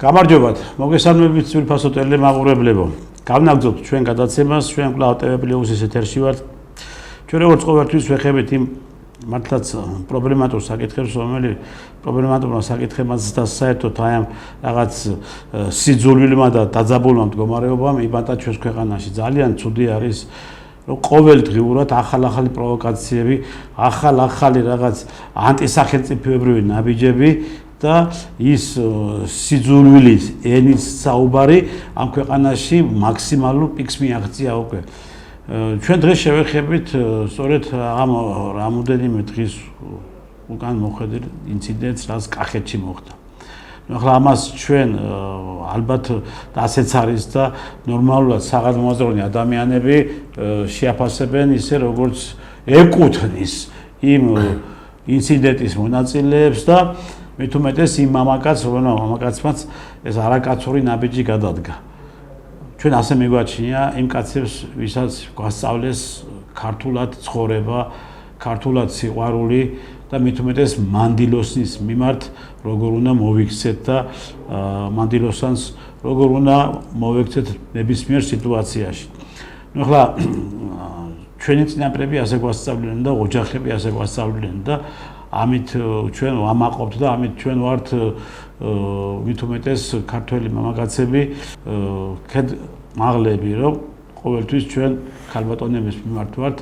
გამარჯობათ, მოგესალმებით ძვირფასო ტელემაყურებლებო. Გავნაგზობთ ჩვენ გადაცემას, ჩვენ კვლავ TV პლუსის ეთერში ვართ. ჩვენ როგორც ყოველთვის ვეხებით იმ მართლაც პრობლემატურ საკითხებს, რომელიც პრობლემატურმა საკითხებმაც და საერთოდ აი ამ რაღაც სიძულვილმა და დაძაბულმა მდგომარეობამ იბანტა ჩვენს ქვეყანაში. ძალიან ცუდი არის რომ ყოველდღიურად ახალ-ახალი პროვოკაციები, ახალ-ახალი რაღაც ანტისახელმწიფოებრივი ნაბიჯები და ის სიძულვილის ენის საუბარი ამ ქვეყანაში მაქსიმალურ პიკს მიაღწია უკვე. ჩვენ დღეს შევეხებით სწორედ ამ რამოდენიმე დღის უკან მოხდარ ინციდენტს, რაც კახეთში მოხდა. ახლა ამას ჩვენ ალბათ ასეც არის და ნორმალურად საღამოაზროვნე ადამიანები შეაფასებენ ისე როგორც ეკუთვნის იმ ინციდენტის მონაწილეებს და მით უმეტეს იმ მამაკაცს, რომელმა მამაკაცმაც ეს არაკაცური ნაბიჯი გადადგა. ჩვენ ასე მიგვაჩნია იმ კაცებს, ვისაც გვასწავლეს ქართულად ცხოვრება, ქართულად სიყვარული და მით უმეტეს მანდილოსნის მიმართ როგორ უნდა მოვიქცეთ და მანდილოსანს როგორ უნდა მოვიქცეთ ნებისმიერ სიტუაციაში. ახლა ჩვენი წინაპრები ასე გვასწავლდნენ და ოჯახები ასე გვასწავლდნენ და ამით ჩვენ ვამაყობთ და ამით ჩვენ ვართ მით უმეტეს ქართველი მამაკაცები მაღლები რომ ყოველთვის ჩვენ ქალბატონების მიმართ ვართ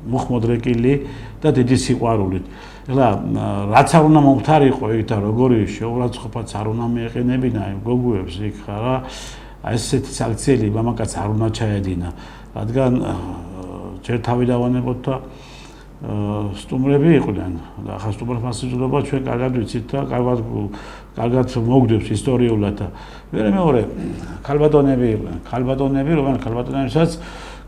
მუხმოდრეკილი და დიდი სიყვარულით. ახლა რაც არ უნდა მომხდარიყო იქ და როგორი შეურაცხყოფაც არ უნდა მიეყენებინა იმ გოგუებს იქ ხარა აი ესეთი საქციელი მამაკაც არ უნდა ჩაედინა რადგან ჯერ თავი დავანებოთ და სტუმრები იყვნენ და ახლა სტუმრთა სიძულობა ჩვენ კარგად ვიცით და კარგად მოგდებს ისტორიულად და მეორე ქალბატონები იყვნენ ქალბატონები რომელსაც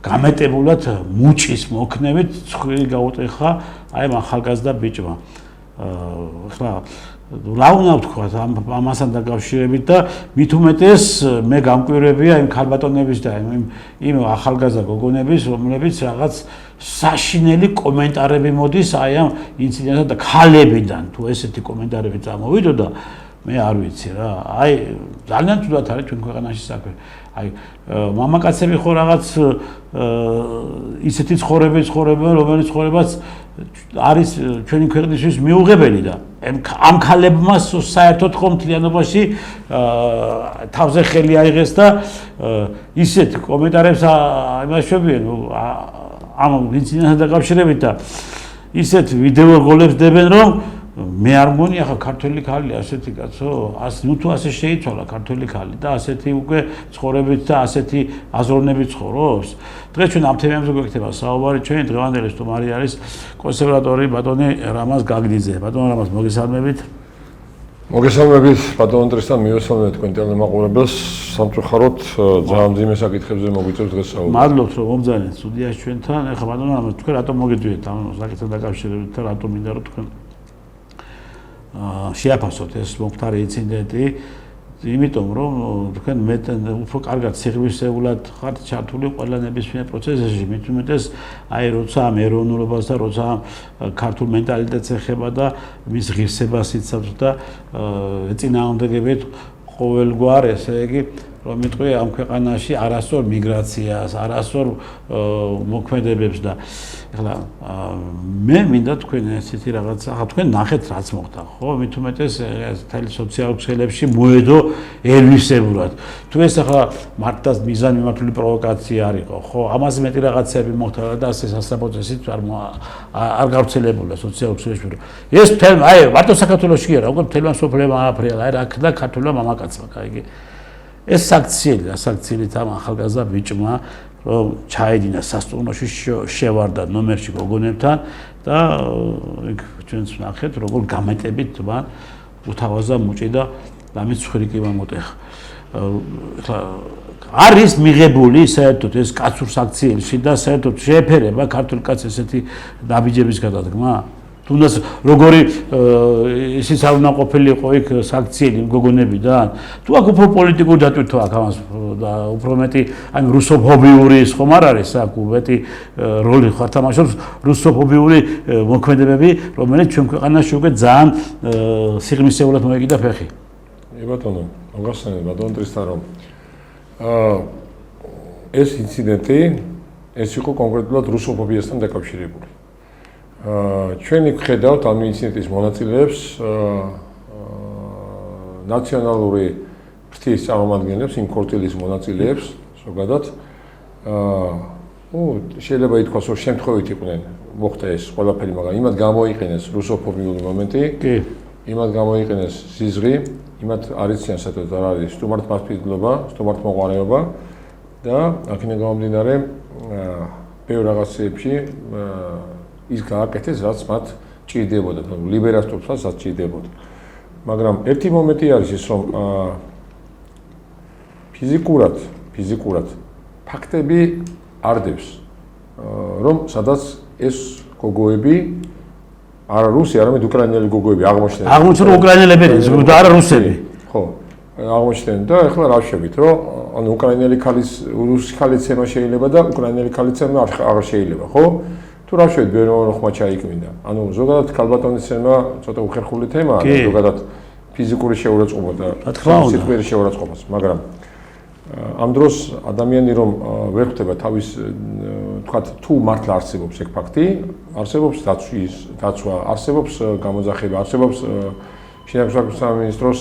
გამეტებულად მუჭის მოქნებით ცხვირი გაუტეხა აი ამ ახალგაზრდა ბიჭმა. ახლა რა უნდა ვთქვა ამასთან დაკავშირებით და მით უმეტეს მე გამკვირვებია იმ ქალბატონების და იმ ახალგაზრდა გოგონების რომლებიც რაღაც საშინელი კომენტარები მოდის აი ამ ინციდენტთან და ქალებიდან თუ ესეთი კომენტარები წამოვიდოდა მე არ ვიცი რა აი ძალიან თუდად არის ჩვენ ქვეყანაში საქმე აი მამაკაცები ხო რაღაც ისეთი ცხოვრება რომელიც ცხოვრებაც არის ჩვენი ქვეყნისთვის მიუღებელი და ამ ქალებმა საერთოდ ხომ მთლიანობაში თავზე ხელი აიღეს და ისეთ კომენტარებს იმაშვებიან ამ ინციდენტთან დაკავშირებით და ისეთ ვიდეო როლებს დებენ რომ მე არ მგონი ახლა ქართველი ქალი ასეთი კაცო ნუ თუ ასე შეიცვალა ქართველი ქალი და ასეთი უკვე ცხოვრებით და ასეთი აზროვნებით ცხოვრობს. დღეს ჩვენ ამ თემებზე გვექნება საუბარი ჩვენი დღევანდელი სტუმარი არის კონსერვატორი ბატონი რამაზ გაგდიძე. ბატონ რამაზ მოგესალმებით. მოგესალმებით ბატონ ტრისთან მიესალმებით თქვენ ტელემაყურებელს სამწუხაროდ ძალიან მძიმე საკითხებზე მოგვიწევს დღეს საუბარი. მადლობთ რომ მომძანეთ სტუდიაში ჩვენთან. ახლა ბატონ რამაზ თქვენ რატომ მოგედვიეთ ამ საკითხთან დაკავშირებით და რატომ მინდა რომ თქვენ შეაფასოთ ეს მომხდარი ინციდენტი იმიტომ რომ თქვენ მე უფრო კარგად სიღრმისეულად ხართ ჩართული ყველა ნებისმიერ პროცესში მით უმეტეს აი როცა ამ ეროვნულობას და როცა ქართულ მენტალიტეტს ეხება და მის ღირსებას იცავს და ეწინააღმდეგებით ყოველგვარ ესე იგი რომ მიტყვი ამ ქვეყანაში არასწორ მიგრაციას, არასწორ მოქმედებებს და ახლა მე მინდა თქვენ ესეთი რაღაც ახლა თქვენ ნახეთ რაც მოხდა ხო მით უმეტეს თელ სოციალურ ქსელებში მოედო ერვისებურად თუ ეს ახლა მართლაც მიზანმიმართული პროვოკაცია არისო ხო ამაზე მეტი რაღაცები მოხდა და ასე სასაბუთისით არ გავრცელებულა სოციალურ ქსელებში ეს თელ აი მარტო საქართველოში არა უკვე თელმა სოფლემა აფრიალა აი რა და ქართულმა მამაკაცმა კაიგი ეს საქციელით ამ ახალგაზრდა ბიჭმა რომ ჩაედინა სასტუმროში შევარდა ნომერში გოგონებთან და იქ ჩვენც ნახეთ როგორ გამეტებით მან უთავაზა მუჭი და ამის ცხვირი კი მომოტეხა. ახლა არის მიღებული საერთოდ ეს კაცურ საქციელში და საერთოდ შეეფერება ქართულ კაცს ესეთი ნაბიჯების გადადგმა? თუნდაც როგორი ისიც არ უნდა ყოფილიყო იქ საქციელი გოგონებიდან თუ აქ უფრო პოლიტიკური დატვირთვა აქვს ამას და უფრო მეტი აი რუსოფობიური ის ხომ არ არის აქ მეტი როლი ხარ თამაშობს რუსოფობიური მოქმედებები რომელიც ჩვენ ქვეყანაში უკვე ძალიან სიღრმისეულად მოეკიდა ფეხი ბატონო მოგახსენებთ ბატონო ტრისთან რომ ეს ინციდენტი ეს იყო კონკრეტულად რუსოფობიასთან დაკავშირებული ჩვენი ვხედავთ ამ ინციდენტის მონაწილეებს ნაციონალური ფრთის წარმომადგენლებს იმ ქორწილის მონაწილეებს ზოგადად შეიძლება ითქვას რომ შემთხვევით იყვნენ მოხდა ეს ყველაფერი მაგრამ იმათ გამოიყენეს რუსოფობიული მომენტი კი იმათ გამოიყენეს სიზღრი იმათ არიციან საერთოდ არ არის სტუმართმასპინძლობა სტუმართმოყვარეობა და აქედან გამომდინარე ბევრ რაღაცებში ის გააკეთეს, რაც მათ ჭირდებოდა, ლიბერასტორსაც რაც ჭირდებოდა. მაგრამ ერთი მომენტი არის ის, რომ ფიზიკურად ფაქტები არდებს, რომ სადაც ეს გოგოები არა რუსი, არამედ უკრაინელი გოგოები აღმოჩნდნენ. აღმოჩნდა უკრაინელები და არა რუსები. ხო, აღმოჩნდნენ და ახლა რა შევით, რომ ანუ უკრაინელი ქალის რუსი ქალიცემა შეიძლება და უკრაინელი ქალიცემა აღარ შეიძლება, ხო? თუ რა შევით ბევრი ხმა ჩაიქმნა. ანუ ზოგადად ქალბატონისემა ცოტა უხერხული თემაა და ზოგადად ფიზიკური შეურაცხყოფა და სიტყვიერი შეურაცხყოფაც, მაგრამ ამ დროს ადამიანი რომ ვერ ხვდება თავის თქვათ თუ მართლა არსებობს ეგ ფაქტი, არსებობს დაცვა, არსებობს გამოძახება, არსებობს შინაგან სამინისტროს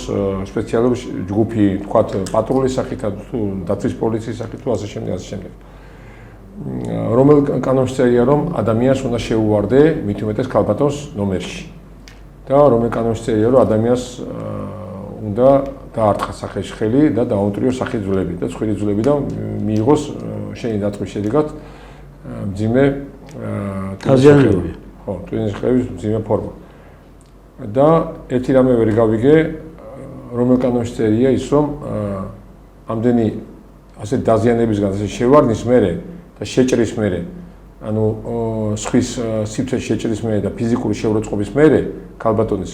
სპეციალური ჯგუფი, თქვათ პატრულის სახით თუ დაცვის პოლიციის სახით თუ ასე შემდეგ. რომელ კანონში წერია რომ ადამიანს უნდა შეუვარდე მით უმეტეს ქალბატონს ნომერში და რომელ კანონში წერია რომ ადამიანს უნდა დაარტყა სახეში ხელი და დაუნტრიოს სახის ძვლები და ცხვირი ძვლები და მიიღოს შენი დაწვის შედეგად მძიმე დაზიანებები ხო ტვინის ხევის მძიმე ფორმა და ერთი რამე ვერ გავიგე რომელ კანონში წერია ის რომ ამდენი ასე დაზიანებისგან ასე შევარდნის მერე შეჭრის მერე, ანუ სხვის სივრცეში შეჭრის მერე და ფიზიკური შეურაცხყოფის მერე ქალბატონის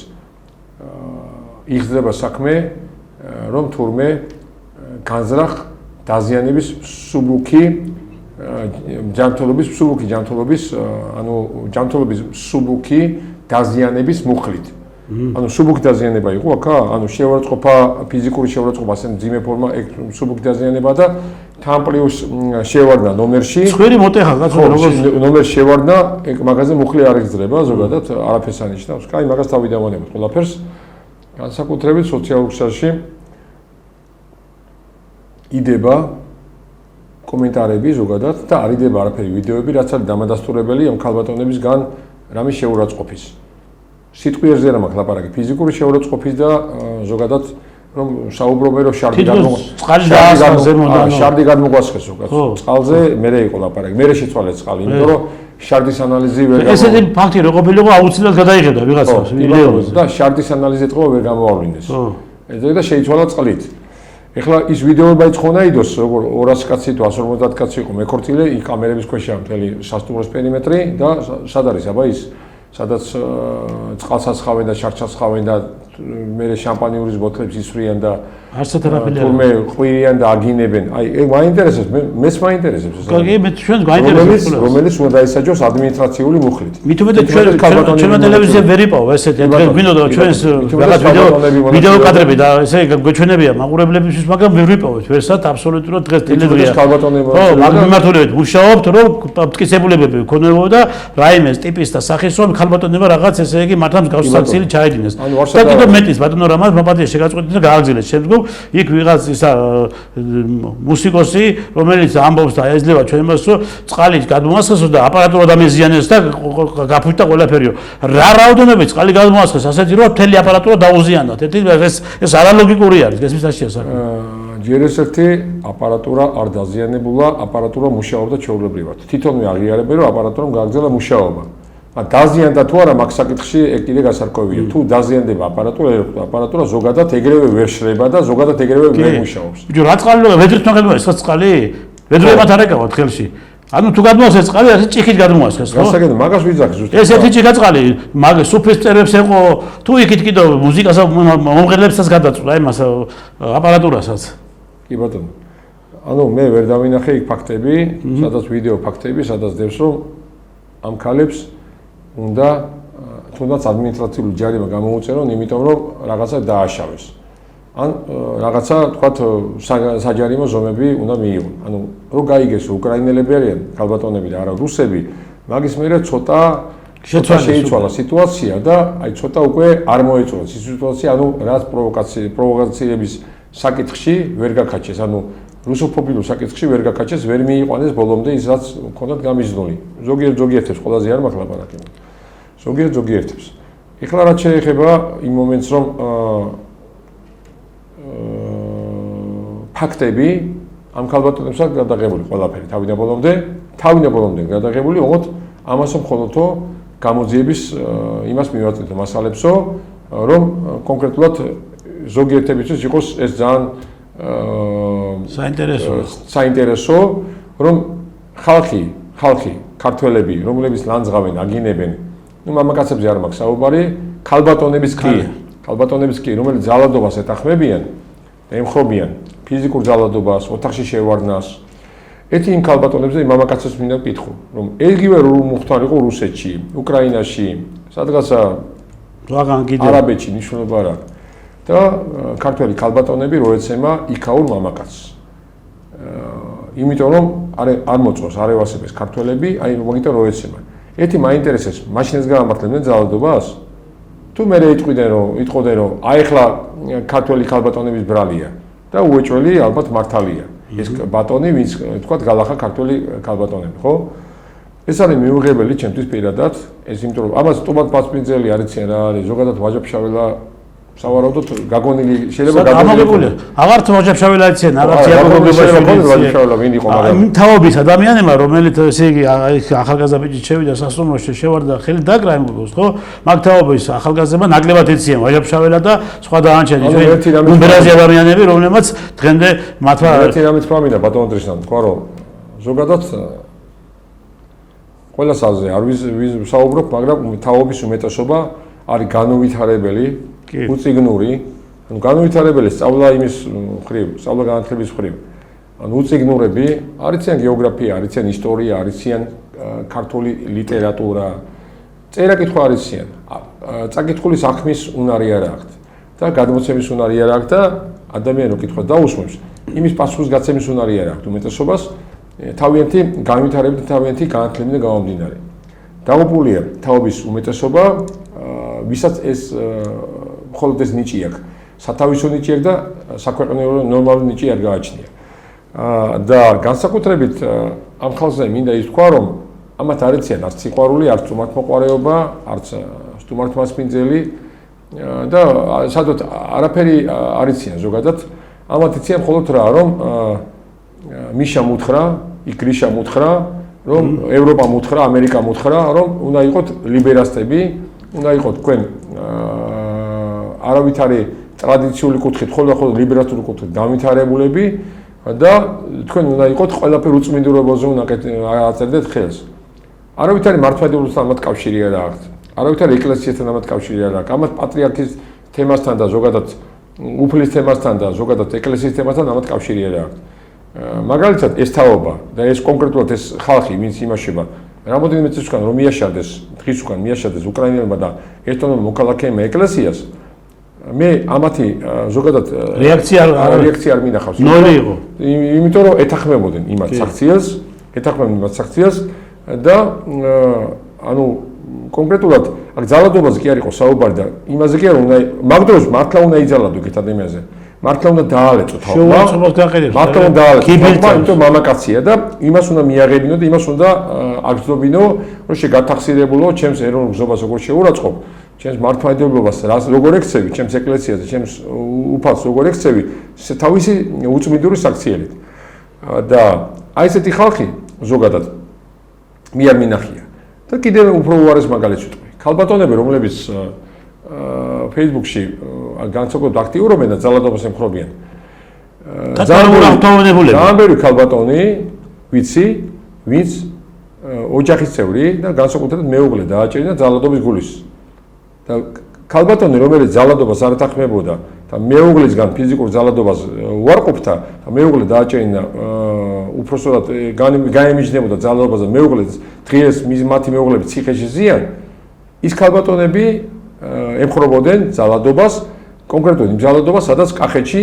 იხსნება საქმე, რომ თურმე განზრახ დაზიანების მსუბუქი ჯანმრთელობის, ანუ ჯანმრთელობის მსუბუქი დაზიანების მუხლით. ანუ მსუბუქი დაზიანება იყო აქა, ანუ შეურაცხყოფა, ფიზიკური შეურაცხყოფა, ასე მძიმე ფორმა, ეგ მსუბუქი დაზიანება და თან პლუს შევარდნა ნომერში. ცხვირი მოტეხა კაცო როგორც ნომერში შევარდნა, ეგ მაგაზე მუხლი არ იგრძრება, ზოგადად არაფერს ანიშნავს. კაი, მაგას დავიდამონებთ ყველაფერს. განსაკუთრებით სოციალურ ქსელში იდება კომენტარები ზოგადად და არ იდება არაფერი ვიდეოები, რაც არის დამადასტურებელი ამ ქალბატონებისგან რამის შეურაცხყოფის. სიტყვიერზე რა მაქვს ლაპარაკი, ფიზიკური შეურაცხყოფის და ზოგადად რომ საუბრობენ რომ შარდი გადმოგვასხეს უკაც. წყალზე მერე იყო ლაპარაკი, მერე შეცვალეს წყალი, იმიტომ რომ შარდის ანალიზი ვერ გამოვა. ესეთი ფაქტი რო ყოფილიყო აუცილებლად გადაიღებდა ვიღაცას ვიდეოზე და შარდის ანალიზით ყო ვერ გამოავლინეს. და შეიცვალა წყლით. ეხლა ის ვიდეოები ცხონაიდოს როგორ 200 კაცი თუ 150 კაცი იყო მეკორწილე, იქ კამერების ქვეშა მთელი სასტუმროს პერიმეტრი და სად არის აბა ის სადაც წყალსაც ხავენ და შარდსაც ხავენ და მერე შამპანიურის ბოთლებს ისვრიან და არცეთ არაფერი თურმე ყვირიან და აგინებენ. აი, ეგ მაინტერესებს, მეც მაინტერესებს ეს. კი, მე ჩვენს გაინტერესებს. რომელიც უნდა დაისაჯოს ადმინისტრაციული მუხლით. მით უმეტეს ჩვენ ტელევიზია ვერ იპოვ ესეთი. დღეს გვინდოდა ჩვენს რაღაც ვიდეო კადრები და ესე გვეჩვენებია მაყურებლებისთვის, მაგრამ ვერ ვიპოვეთ. ვერსად აბსოლუტურად დღეს ტელევიზია. ხო, მაგრამ მიმართულებით მუშაობთ, რომ მტკიცებულებები გქონებოდა რაიმეს ტიპის და სახის რომ ქალბატონებმა რაღაც ესე იგი მართლა მსგავსი საქციელი ჩაედინეს. და კიდევ მეტის ბატონო რამაზ მოპატია შეგაწყვეტეს და გააგზავნეს. შემდგომ იქ ვიღაც ისა მუსიკოსი რომელიც ამბობს და ეძლევა ჩვენ იმას რომ წყალი გადმოასხესო და აპარატურა დამეზიანეს და გაფუჭდა ყველაფერიო. რა რაოდენობით წყალი გადმოასხეს ასეთი რომ მთელი აპარატურა დაუზიანდა. ეს არალოგიკური არის გესმისაშია საქმე. ჯერ ერთ-ერთი აპარატურა არ დაზიანებულა, აპარატურა მუშაობდა ჩვეულებრივად. თვითონვე აღიარებენ რომ აპარატურამ გააგრძელა მუშაობა. დაზიანდა თუ არა მაგ საკითხში ეგ კიდე გასარკვევია. თუ დაზიანდება აპარატურა ზოგადად ეგრევე ვერ შრება და ზოგადად ეგრევე ვერ მუშაობს. ბიჭო რა წყალი ვედრით მაგალითად ეს წყალი? ვედრებად არ ეკავათ ხელში. ანუ თუ გადმოასეს წყალი, ასე ჭიქით გადმოასეს, ხო? გასაგებია, მაგას ვიძახი ზუსტად. ეს ერთი ჭიქაწყალი, მაგ სუფრის წერებს ეყო, თუ იქით კიდევ მუსიკას მომღერლებსაც გადაწვდა, იმას აპარატურასაც. კი ბატონო. ანუ მე ვერ დავინახე იქ ფაქტები, სადაც ვიდეო ფაქტები, სადაც დევს რომ ამ ქალებს უნდა თუნდაც ადმინისტრაციული ჯარიმა გამოუწერონ, იმიტომ რომ რაღაცა დააშავეს. ან რაღაცა თქვათ საჯარიმო ზომები უნდა მიიღონ. ანუ რო გაიგეს უკრაინელები არიან, ქალბატონები და არა რუსები, მაგის მერე ცოტა შეიცვალა სიტუაცია და აი ცოტა უკვე არ მოეწონა სიტუაცია, ანუ რაც პროვოკაციების საკითხში ვერ გაკაჩეს, ანუ რუსოფობილურ საკითხში ვერ გაკაჩეს, ვერ მიიყვანეს ბოლომდე ის რაც ჰქონდათ გამიზნული. ზოგიერთებს ყველაზე არ მაქვს ლაპარაკი. ზოგიერთებს. ეხლა რაც შეეხება იმ მომენტს რომ ფაქტები ამ ქალბატონებსაც გადაღებული ყველაფერი თავიდან ბოლომდე გადაღებული, ოღონდ ამასო მხოლოდო გამოძიების იმას მივაწვდით მასალებსო, რომ კონკრეტულად ზოგიერთებისთვის იყოს ეს ძალიან საინტერესო, რომ ხალხი, ქართველები, რომლებიც ლანძღავენ, აგინებენ, ну მამაკაცებზე არ მაქვს საუბარი, ქალბატონების კი, რომელიც ძალადობას ეთანხმებიან და ემხრობიან ფიზიკურ ძალადობას, ოთახში შევარდნას. ერთი იმ ქალბატონებზე მამაკაცებს მინდა ვკითხო, რომ იგივე რო მოხდარ იყო რუსეთში, უკრაინაში, სადღაცა არაბეთში ნიშნულობა არა. და ქართველი ქალბატონები რო ეცემა იქაურ მამაკაცს. იმიტომ რომ არ მოწონს, არ ევასებეს ქართველები, აი მაგიტომ რო ეცემა. ერთი მაინტერესებს, მაშინაც გაამართლებდნენ ძალადობას? თუ მე იტყოდნენ რომ აი ახლა ქართველი ქალბატონების ბრალია და უეჭველი ალბათ მართალია. ეს ბატონი, ვინც თქვათ გალახა ქართველი ქალბატონები, ხო? ეს არის მიუღებელი ჩემთვის პირადად, ეს იმიტომ რომ ამას ტომატ პასპინძელი არიციან რა არის, ზოგადად ვაჟა-ფშაველა სავარაუდოდ გაგონილი შეიძლება გაგონილი. აღარც ვაჟა-ფშაველა არიციან, აღარც ვაჟა-ფშაველა ვინ იყო მაგრამ თავობის ადამიანებმა, რომელიც ესე იგი ახალგაზრდა ბიჭი შევიდა სასტუმროში, შევარდა ხელი დაკრა იმგოს, ხო? მაგ თავობის ახალგაზრდებმა ნაკლებად ეციან ვაჟა-ფშაველა და სხვა დაანჩენი უმბრაზი ადამიანები, რომლებმაც დღემდე მათმა ერთი რამე თქვა მინდა ბატონო ტრისთან, თქვა რომ ზოგადად ყველას აზრი არ ვისაუბრობ, მაგრამ თავობის უმეტესობა არის განუვითარებელი, უწიგნური, ანუ განუვითარებელი სწავლა იმის მხრივ, სწავლა განათლების მხრივ. ანუ უწიგნურები არიციან გეოგრაფია, არიციან ისტორია, არიციან ქართული ლიტერატურა, წერა-კითხვა არიციან. წაკითხული საქმის უნარი არ აქვთ და გადმოცემის უნარი არ აქვთ და ადამიანი რო კითხვა დაუსმებს, იმის პასუხისგაცემის უნარი არ აქვთ უმეტესობას. თავიანთი განვითარებით და თავიანთი განათლებიდან გამომდინარე. დაღუპულია თაობის უმეტესობა, ვისაც ეს მხოლოდ ეს ნიჭი აქვს. სათავისო ნიჭი აქვს და საქვეყნოო ნორმალური ნიჭი არ გააჩნია. და განსაკუთრებით ამ ხალხზე მინდა ის თქვა, რომ ამათ არ იციან არც სიყვარული, არც სტუმართმოყვარეობა, არც სტუმართმასპინძელი და სადოთ არაფერი არ იციან ზოგადად. ამათ იციან მხოლოდ რა, რომ მიშამ უთხრა, იგრიშამ უთხრა, რომ ევროპამ უთხრა, ამერიკამ უთხრა, რომ უნდა იყოთ ლიბერასტები, უნდა იყოთ თქვენ არავითარი ტრადიციული კუთხით, ხოლმე ლიბერალური კუთხით განვითარებულები და თქვენ უნდა იყოთ ყველაფერ უწმინდურობაზე უნდა აწერდეთ ხელს. არავითარი მართლმადიდებლობასთან ამათ კავშირი არ აქვს. არავითარი ეკლესიასთან ამათ კავშირი არ აქვს. ამათ პატრიარქის თემასთან და ზოგადად უფლის თემასთან და ზოგადად ეკლესიის თემასთან ამათ კავშირი არ აქვს. მაგალითად ეს თაობა და ეს კონკრეტულად ეს ხალხი, ვინც იმაშება, რამოდენიმე წლის უკან რომ მიაშარდეს, დღის უკან მიაშარდეს უკრაინელებმა და ერთდროულად მოქალაქეებმა ეკლესიას, მე ამათი ზოგადად რეაქცია არ მინახავს. ნოლი იყო. იმიტომ რომ ეთანხმებოდნენ იმათ საქციელს და ანუ კონკრეტულად აქ ძალადობაზე კი არ იყო საუბარი და იმაზე კი არ უნდა მაგდროს მართლა უნდა იძალადო ეგეთ ადამიანზე. მართლა უნდა დაალეწო თაობა. მართლა უნდა დაალეწო. იმიტომ მამაკაცია და იმას უნდა მიაღებინო და იმას უნდა აგრძნობინო, რომ შეგათახსირებულო ჩემს ეროვნულ გზობას როგორ შეურაცხყოფ, ჩემს მართლმადიდებლობას როგორ ექცევი, ჩემს ეკლესიაზე, ჩემს უფალს როგორ ექცევი, თავისი უწმინდური საქციელით. და აი ესეთი ხალხი ზოგადად მე არ მინახია. და კიდევ უფრო უარეს მაგალითს ვიტყვი. ქალბატონები, რომლებიც Facebook-ში განსაკუთრებით აქტიურობენ და ძალადობას ემხრობიან. ძალიან ბევრი ქალბატონი ვიცი, ვინც ოჯახის წევრი და განსაკუთრებით მეუღლე დააჭერინა ძალადობის გულის. და ქალბატონი, რომელიც ძალადობას არ ეთანხმებოდა და მეუღლისგან ფიზიკურ ძალადობას უარყოფდა და მეუღლე დააჭერინა უпроსტად გაემიჯნებოდა ძალადობას და მეუღლეს დღეს მათი მეუღლები ციხეში ზიან, ის ქალბატონები ემხრობოდნენ ძალადობას, კონკრეტულად იმ ძალადობას, სადაც კახეთში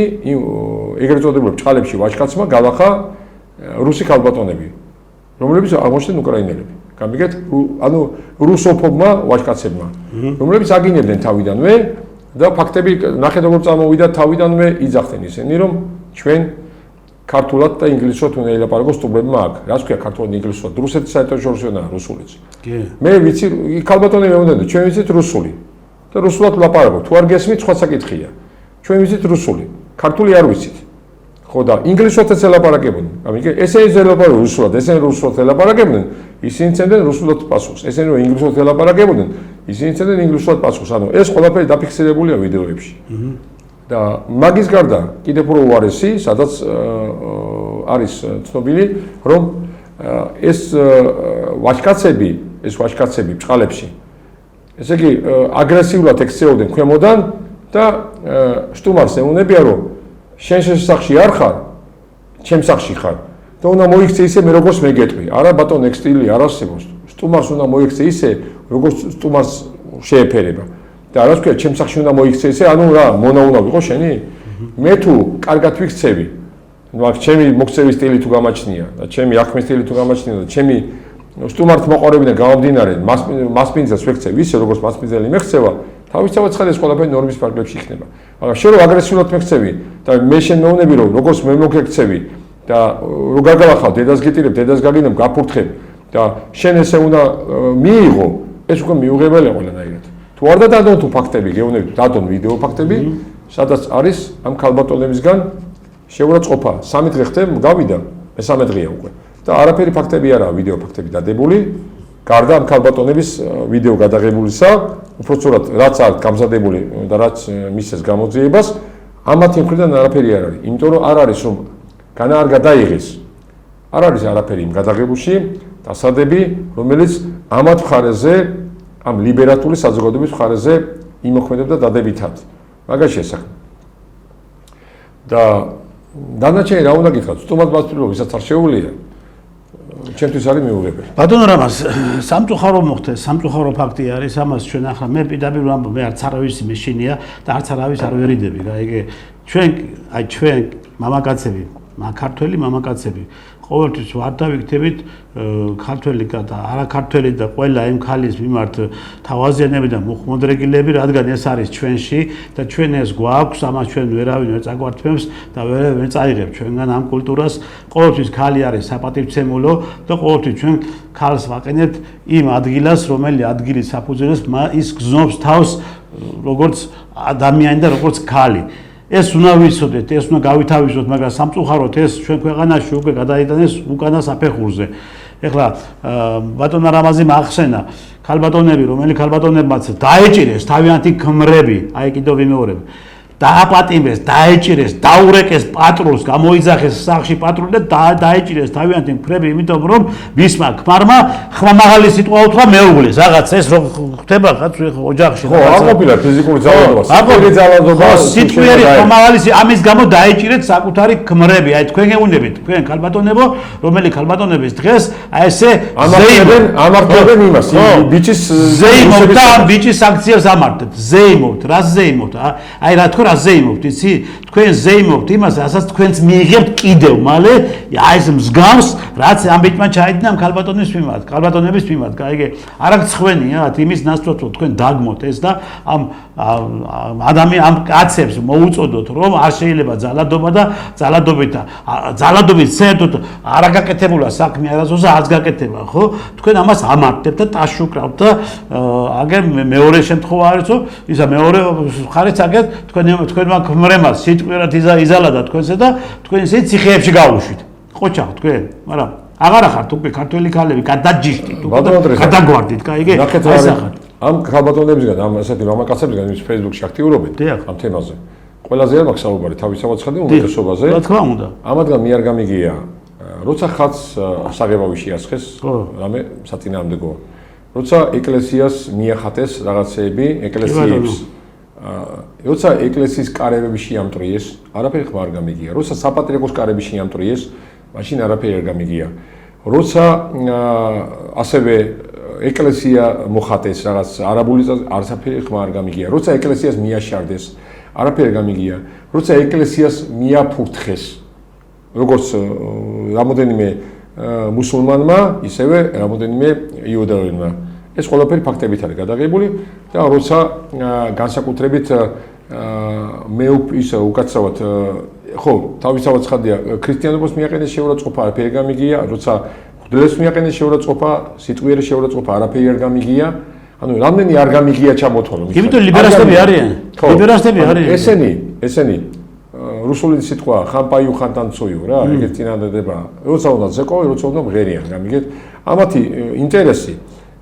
ეგრეთ წოდებულ ჭყალებში ვაჟკაცმა გავახა რუსი ქალბატონები, რომლებიც აღმოჩნდნენ უკრაინელები. გამიგეთ, ანუ რუსოფობმა ვაჟკაცებმა, რომლებიც აგინებდნენ თავიდანვე და ფაქტები ნახეთ როგორ წამოვიდა თავიდანვე იძახდნენ ისინი, რომ ჩვენ ქართულად და ინგლისურად უნდა ელაპარაკოს სტუმრებმა აქ. რას ქვია ქართულად და ინგლისურად? რუსეთის საერთაშორისოა რუსულიც. მე ვიცი, ქალბატონები მეუბნებიან, ჩვენ ვიცით რუსული და რუსულად ვლაპარაკობ. თუ არ გესმით, სხვა საკითხია. ჩვენ ვიცით რუსული, ქართული არ ვიცით. ხო და ინგლისურადაც ელაპარაკებოდნენ. გამიგე, ესენი ელაპარაკებოდნენ რუსულად, ესენი რუსულად ელაპარაკებოდნენ, ისინი ცემდნენ რუსულად პასუხს. ესენი რომ ინგლისურად ელაპარაკებოდნენ, ისინი ცემდნენ ინგლისურად პასუხს. ანუ ეს ყველაფერი დაფიქსირებულია ვიდეოებში. და მაგის გარდა კიდევ უფრო უარესი, სადაც არის ცნობილი, რომ ეს ვაჟკაცები ბჭყალებში, ესე იგი აგრესიულად ექცეოდნენ ქვემოდან და სტუმარს ეუბნებიან, რომ შენ სახლში არ ხარ, ჩემ სახლში ხარ და უნდა მოიქცე ისე მე როგორც მე გეტყვი. არა ბატონო, ეგ სტილი არ არსებობს. სტუმარს უნდა მოიქცე ისე როგორც სტუმარს შეეფერება. და რას ქვია, ჩემ სახლში უნდა მოიქცე ისე, ანუ რა, მონაუნა ვიყო შენი? მე თუ კარგად ვიქცევი, მაგ ჩემი მოქცევის სტილი თუ გამაჩნია და ჩემი აღქმის სტილი თუ გამაჩნია და ჩემი სტუმართ მოყარებიდან გამომდინარე მასპინძელს ვექცევი ისე როგორც მასპინძელი მეხცევა, თავისთავად ცხადია ყველაფერი ნორმის ფარგლებში იქნება. მაგრამ შენ რო აგრესიულად მეხცევი და მე შენ მეუბნები რომ როგორც მე მოგექცევი და რო გაგალახავ დედას გიტირებ, დედას გაგინებ, გაფურთხებ და შენ ესე უნდა მიიღო, ეს უკვე მიუღებელია ყველანაირად. თუ არ დადონ თუ ფაქტები, გეუბნებით, დადონ ვიდეო ფაქტები, სადაც არის ამ ქალბატონებისგან შეურაცხყოფა. 3 დღე ხდება, გავიდა, მე-3 დღეა უკვე. და არაფერი ფაქტები არაა, ვიდეო ფაქტები დადებული. გარდა ამ ქალბატონების ვიდეო გადაღებულისა, უпроსტად რაც არის გამზადებული და რაც მისცეს გამოძიებას, ამათი მხრიდან არაფერი არ არის. იმიტომ რომ არ არის რომ განა არ გადაიღეს. არ არის არაფერი იმ გადაღებულში დასადები, რომელიც ამათ მხარეზე, ამ ლიბერატული საზოგადოების მხარეზე იმოქმედებდა დადებითად. მაგაშია საქმე. და დანარჩენი რა უნდა გითხრათ? სტუმარს მასპინძლობა ვისაც არ შეუძლია. ჩემთვის არის მიუღებელი. ბატონო რამას, სამწუხარო მოხდა, სამწუხარო ფაქტი არის, ამას ჩვენ ახლა მე პირდაპირ ვამბობ, მე არც არავის მეშინია და არც არავის არ ვერიდები რა. ეგ ჩვენ მამაკაცები, ქართველი მამაკაცები ყოველთვის ვარ დავიქცევით ქართველი და არაქართველი და ყველა იმ ქალის მიმართ თავაზიანები და მუხმოდრეგილები, რადგან ეს არის ჩვენში და ჩვენ ეს გვაქვს, ამას ჩვენ ვერავინ ვერ წაგვართმევს და ვერ წაიღებ ჩვენგან ამ კულტურას. ყოველთვის ქალი არის საპატივცემულო და ყოველთვის ჩვენ ქალს ვაყენებთ იმ ადგილას, რომელი ადგილის საფუძველს ის გზნობს თავს როგორც ადამიანი და როგორც ქალი. ეს უნდა ვიცოდეთ, ეს უნდა გავითავისოთ, მაგრამ სამწუხაროდ ეს ჩვენ ქვეყანაში უკვე გადაიტანეს უკანა საფეხურზე. ეხლა ბატონ რამაზიმ ახსენა ქალბატონები, რომელი ქალბატონებმაც დაეჭირეს თავიანთი ქმრები, აი კიდევ ვიმეორებ. დააპატიმრეს, დაეჭირეს, დაურეკეს პატრულს, გამოიძახეს სახლში პატრული და დაეჭირეს თავიანთი მხრები, იმიტომ რომ მისმა ქმარმა ხმამაღალი სიტყვა უთხრა მეუღლეს. რაღაც ეს რო ხდება ხაც ოჯახში. ხო, არ ყოფილა ფიზიკური ძალადობა, სიტყვიერი ძალადობა. სიტყვიერი ხმამაღალი ამის გამო დაეჭირეთ საკუთარი ქმრები. აი თქვენ გეუბნებით, თქვენ ქალბატონებო, რომელი ქალბატონების დღეს აი ესე ამართებენ იმას, ბიჭის ზეიმობთ და ბიჭის საქციელს ამართებთ. ზეიმობთ, რას ზეიმობთ? აი რა თქვენ რა ზეიმობთ, იცი? თქვენ ზეიმობთ იმას, რასაც თქვენც მიიღებთ კიდევ მალე, აი ეს მსგავს, რაც ამ ბიჭმა ჩაიდინა ამ ქალბატონის მიმართ, ქალბატონების მიმართ. გაიგე? არა გცხვენიათ იმის ნაცვლად, რომ თქვენ დაგმოთ ეს და ამ ამ კაცებს მოუწოდოთ, რომ არ შეიძლება ძალადობა და ძალადობით საერთოდ არ გაკეთებულა საქმე არასოდეს არც გაკეთება, ხო? თქვენ ამას ამართებთ და ტაშუკრავთ და აგერ მეორე შემთხვევა არის, რომ ისა მეორე ხარიც აგერ თქვენმა ქმრემას სიტყვიერად იზალადა თქვენსა და თქვენ ისე ციხეებში გავუშვით. ყოჩა თქვენ, მაგრამ აღარა ხართ უკვე ქართველი ქალები, გადაჯიშტით, გადაგვარდით, გაიგე? ამ ქალბატონებისგან, ამ ესეთი მამაკაცებისგან, ვინც Facebook-ში აქტიურობენ ამ თემაზე. ყველაზე არ მაქვს საუბარი თავისთავად ცხადია უმეტესობაზე. რა თქმა უნდა. ამათგან მე არ გამიგია როცა ხალხს საღებავი შეასხეს, რამე საწინააღმდეგო. როცა ეკლესიას მიახატეს რაღაცეები, ეკლესიებს. როცა ეკლესიის კარებები შეამტრიეს, არაფერი ხმა არ გამიგია. როცა საპატრიარქოს კარები შეამტრიეს, მაშინ არაფერი არ გამიგია. როცა ასევე ეკლესია მოხატეს რაღაც არაბული არაფერი ხმა არ გამიგია. როცა ეკლესიას მიაშარდეს, არაფერი არ გამიგია. როცა ეკლესიას მიაფურთხეს, როგორც რამოდენიმე მუსულმანმა, ისევე რამოდენიმე იუდეველმა. ეს ყველაფერი ფაქტებით არის გადაღებული და როცა განსაკუთრებით მე ისე უკაცრავად ხო, თავისთავად ცხადია, ქრისტიანობას მიაყენეს შეურაცხყოფა, არაფერი გამიგია, როცა მღვდლებს მიაყენეს შეურაცხყოფა, სიტყვიერი შეურაცხყოფა, არაფერი არ გამიგია. ანუ რამდენი არ გამიგია ჩამოთვალო. იმიტომ ლიბერალები არიან. ლიბერალები არიან. ესენი რუსული სიტყვა ხანპაიუ ხანტანცოიუ რა, ეგეთ წინადადება. როცა უნდა ზეკოვი, როცა უნდა მღერიან, გამიგეთ? ამათი ინტერესი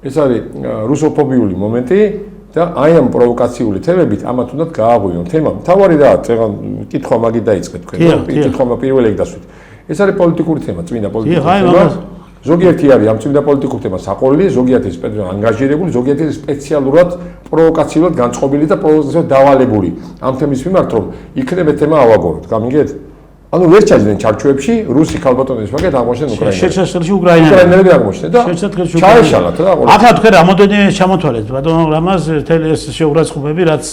ეს არის რუსოფობიული მომენტი და აი ამ პროვოკაციული თემებით ამათ უნდა გააღვიონ თემა. თავარი რა, წეგან კითხვა მაგით დაიწყეთ თქვენ. კითხვა პირველი ეგ დასვით. ეს არის პოლიტიკური თემა, წმინდა პოლიტიკური თემა. ზოგიერთი არის ამ წმინდა პოლიტიკური თემა საყოელი, ზოგიერთი სპეციალურად ანგაჟირებული, ზოგიერთი სპეციალურად პროვოკაციულად განწყობილი და პროვოკაციულად დავალებული ამ თემის მიმართ, რომ იქნება თემა ავაგოროთ, გამიგეთ? ანუ ვერ ჩაჯდნენ ჩარჩოებში რუსი ქალბატონების მაგეთ აღმოჩნდნენ უკრაინაში. შეჩერხილში უკრაინელები აღმოჩნდნენ და შეჩერხილში ჩაეშალათ რა. ახლა თქვენ რამოდენიმე ჩამოთვალეთ ბატონო რამაზ თელი ეს შეურაცხყოფები რაც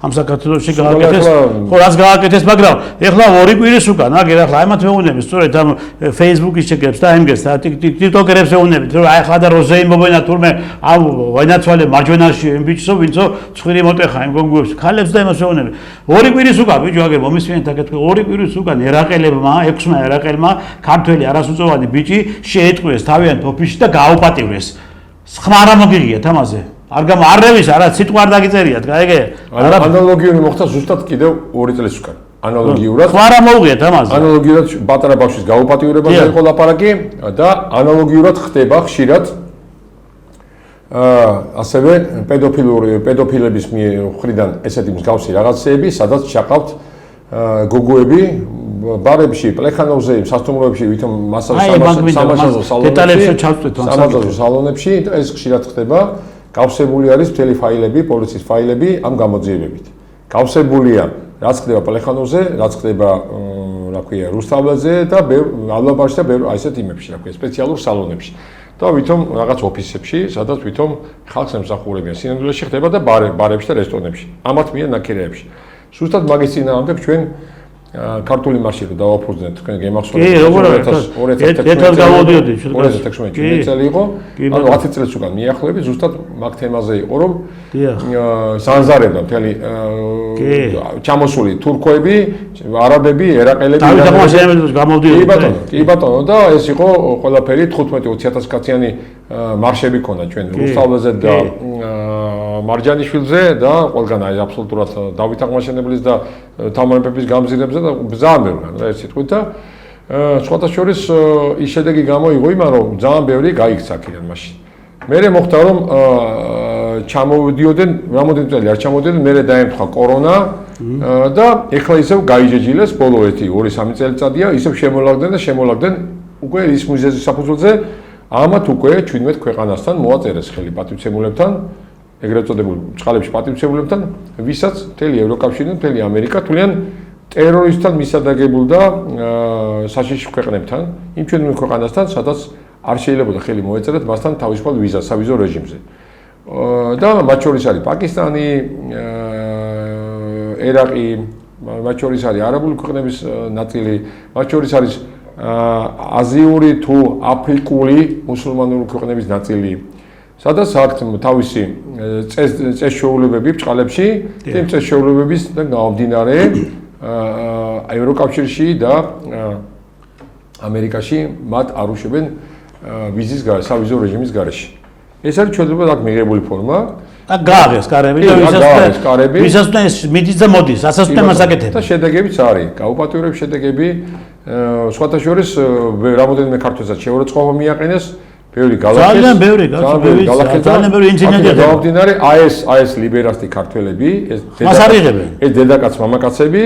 ამ საქართველოში გააკეთეს, ხო რაც გააკეთეს, მაგრამ ეხლა ორი კვირის უკან აგერ ახლა აიმათ მეუბნები სწორედ ამ Facebook-ის ჩეკებს და აიმგეს და TikTok-ერებს მეუბნებით რომ აი ახლა და როზეი მობენა თურმე ამ ვაინაცვალე მარჯვენაში იმ ბიჭსო ვინცო ცხვირი მოტეხა იმ გონგუებს ქალებს და იმას მეუბნები. ორი კვირის უკან ბიჭო აგერ მომისმენთ აკეთე ორი კვირის უკან ერაყელებმა, 6-მა ერაყელმა ქართველი არასუწოვანი ბიჭი შეეტყვიეს თავიანთ ოფისში და გააუპატივრეს. ხმა რა მოგიღიათ ამაზე? არ რევის, არა სიტყვა არ დაგიწერიათ, გაიგე? ანალოგიური მოხდა ზუსტად კიდევ 2 წლის უკან. ანალოგიურად. ხმა რა მოუღიათ ამაზე? ანალოგიურად პატარა ბავშვის გაუპატივრებაზე იყო ლაპარაკი და ანალოგიურად ხდება ხშირად ასევე პედოფილების მხრიდან ესეთი მსგავსი რაღაცეები, სადაც ჩაყავთ გოგოები ბარებში, პლეხანოვზე, სასტუმროებში, ვითომ სამაზაზო სალონებში და ეს ხშირად ხდება. გავსებული არის მთელი ფაილები, პოლიციის ფაილები ამ გამოძიებებით. გავსებულია, რაც ხდება პლეხანოვზე, რაც ხდება, რა ქვია, რუსთაველზე და ავლაბარში და აი ესეთ იმებში, რა ქვია, სპეციალურ სალონებში. და ვითომ რაღაც ოფისებში, სადაც ვითომ ხალხს ემსახურებიან. სინამდვილეში ხდება და ბარებში და რესტორნებში. ამათ მიერ ნაკირეებში. ზუსტად მაგის წინააღმდეგ ჩვენ ქართული მარში რო დავაფუძნეთ თქვენ გემახსოვრეთ 2016 წელი იყო ანუ 10 წელს უკან მიახლოებით ზუსტად მაგ თემაზე იყო რომ სანზარებდა მთელი ჩამოსული თურქოები, არაბები, ერაყელები კი ბატონო და ეს იყო ყველაფერი 15-20000 კაციანი მარშები ქონდა ჩვენ რუსთაველზე და მარჯანიშვილზე და ყველგან აი აბსოლუტურად დავით აღმაშენებლის და თამარ მეფის გამზირებზე და ძალიან ბევრგან რა ეს სიტყვით და სხვათა შორის ის შედეგი გამოიღო იმან რომ ძალიან ბევრი გაიქცა აქედან მაშინ. მერე მოხდა რომ ჩამოვიდიოდნენ რამოდენიმე წელი არ ჩამოვიდიოდნენ მერე დაემთხვა კორონა და ეხლა ისევ გაიჯეჯილეს ბოლო 1-2-3 წელიწადია ისევ შემოლაგდნენ უკვე ის მიზეზის საფუძველზე ამათ უკვე 17 ქვეყანასთან მოაწერეს ხელი პატივცემულებთან ეგრეთ წოდებულ ჭყალებში პატივცემულებთან ვისაც მთელი ევროკავშირი მთელი ამერიკა თვლიან ტერორისტთან მისადაგებულ და საშიში ქვეყნებთან იმ 17 ქვეყანასთან სადაც არ შეიძლება ხელი მოეწერათ მასთან თავისუფალ ვიზას სავიზო რეჟიმზე და მათ შორის არის პაკისტანი, ერაყი, მათ შორის არის არაბული ქვეყნების ნაწილი, მათ შორის არის აზიური თუ აფრიკული მუსულმანური ქვეყნების ნაწილი. სადაც აქვთ თავისი წესშეულებები ბჭყალებში, იმ წესშეულებების და გამომდინარე ევროკავშირში და ამერიკაში მათ არუშებენ ვიზის სავიზო რეჟიმის გარეშე. ეს არის ჩვენებად აქ მიღებული ფორმა. აქ გააღეს კარები და ვისაც ეს მიდის და მოდის, ასასწორად მასაკეთებს. და შედეგებიც არის. გაუპატიურების შედეგები სხვათა შორის რამოდენიმე ქართველსაც შეურაცხყოფა მიაყენეს. ბევრი გალახეს. ძალიან ბევრი ინციდენტია. გამომდინარე ეს ლიბერასტი ქართველები, ეს დედაკაც მამაკაცები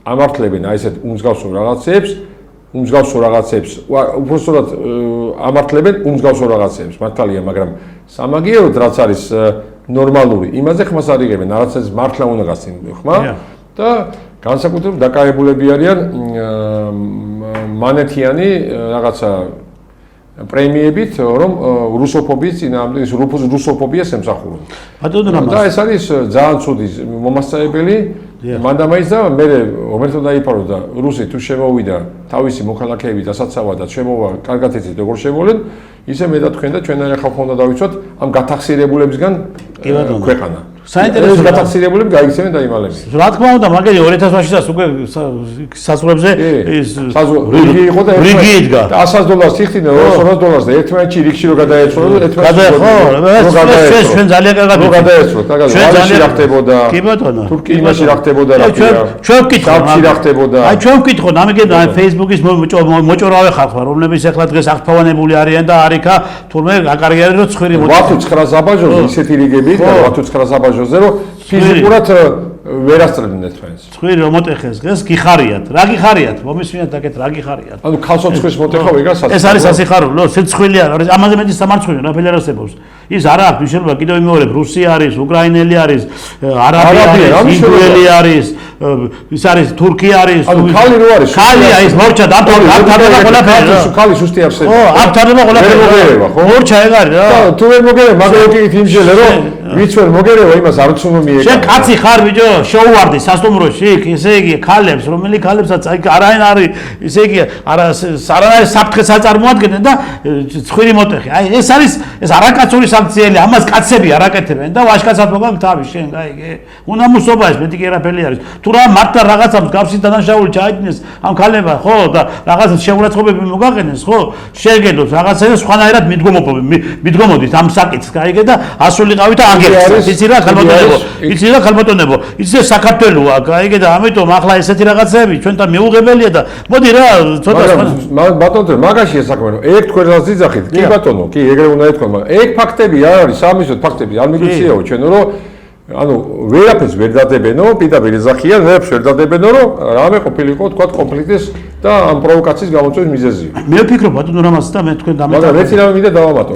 ამართლებენ აი ესეთ უმსგავსო რაღაცებს უმსგავსო რაღაცებს, უბრალოდ ამართლებენ უმსგავსო რაღაცებს, მართალია, მაგრამ სამაგიეროდ რაც არის ნორმალური, იმაზე ხმას არ იღებენ, რაღაცას მართლა უნდა გასცენ, ხმა? და განსაკუთრებით დაკავებულები არიან მანეთიანი რაღაცა პრემიებით, რომ რუსოფობიის წინააღმდეგ ის რუსოფობიას ემსახურონ. და ეს არის ძალიან ცუდი მომასწავებელი. მანდა მაინც და მე რომელთო დაიფარო და რუსი თუ შემოვიდა თავისი მოქალაქეები დასაცავად და შემოვა კარგად იცით როგორ შემოვლენ, ისე მე და თქვენ და ჩვენთან ახლა ხონდა დავიცვათ ამ გათახსირებულებისგან ქვეყანა. საინტერესო გათახსირებულები გაიქცევენ და იმალები. რა თქმა უნდა, მაგერი 2000 წელს უკვე საზღვრებზე ის რიგი იყო და რიგი იდგა. $100 იხდიდა, $200 და ერთმანეთში რიგში რო გადაეცვალა და ერთმანეთში ჩვენ ძალიან კარგად გადაეცვალა. ჩვენ ძალიან ხდებოდა. კი ბატონო. თურქი იმაში რა ხდებოდა რა ქვია. ჩვენ ვკითხავთ რა ხდებოდა. აი ჩვენ ვკითხოთ, ამიგენ Facebook-ის მოჭორავე ხალხმა, რომლებიც ახლა დღეს აღფავანებული არიან და არიქა თურმე აკარგერენ რომ ცხვირი მოწყვეტს. 8-9 საბაჟოზე ისეთი რიგები და 8-9 საბაჟოზე რომ ფიზიკურად ვერასწრებდნენ ერთმანეთს. ცხვირი რომ მოტეხეს დღეს გიხარიათ. რა გიხარიათ? მომისმინეთ აკეთ რა გიხარიათ? ანუ ქალსოცხლის მოტეხა ვიღა საწყო. ეს არის სასიხარულო, სიცხვილი არის. ამაზე მეტი სამარცხვინო რაფერი არსებობს. ის არა აქვს მნიშვნელობა, კიდევ იმეორებ, რუსი არის, უკრაინელი არის, არაბი არის, ინდუელი არის, ის არის თურქი არის. ანუ ქალი რო არის? ქალია ის მორჩა დამთავრდება ყველაფერი. ქალი სუსტი არსებობს. ხო, ამთავრდება ყველაფერი. მორჩა ეგ არის რა. თუ ვერ მოგერე, მაგალითად იმჟელე რომ ვიც ვერ მოგერევა იმას არ უნდა მიეკა. შენ კაცი ხარ ბიჭო, შეუვარდი სასტუმროში, ესე იგი ქალებს, რომელი ქალებსაც არაინ არის, ესე იგი არანაირი საფრთხეს აწარმოადგენენ და ცხვირი მოტეხი. აი ეს არის ეს არაკაცური საქციელი, ამას კაცები არ აკეთებენ და ვაჟკაცად მოგაგ თავი შენ, გაიგე? უნამუსობა ეს მეტი კერაფელი არის. თუ რა მართლა რაღაცა მსგავსი დანაშაული ჩაიდინეს ამ ქალებმა, ხო და რაღაცა შეურაცხყოფები მოგაყენეს, ხო? შეგედოთ რაღაცა და სხვანაირად მიდგომოდით ამ საკითხს, გაიგე და ასულიყავით და იცი რა ხალბატონებო, იცი რა ხალბატონებო, იცი საქართველოა, გაიგე და ამიტომ ახლა ესეთი რაღაცები ჩვენთან მიუღებელია და მოდი რა ცოტა ბატონო, მაგაში ესაქმე რომ ეგ თქვენ რაც ძახით, კი ბატონო, კი ეგრე უნდა ეთქვა, მაგრამ ეგ ფაქტები არ არის, სამისოთ ფაქტები არ მიგიწიაო ჩვენ რომ ანუ ვერაფერს ვერ დადებენო, პირდაპირ ეძახიან, ვერაფერს ვერ დადებენო, რომ რამე ყოფილიყო თქვა კონფლიქტის და ამ პროვოკაციის გამოწვევის მიზეზი. მე ვფიქრობ ბატონო რამაც და მე თქვენ დამეტყვა. მაგრამ მეც რამე მინდა დავამატო.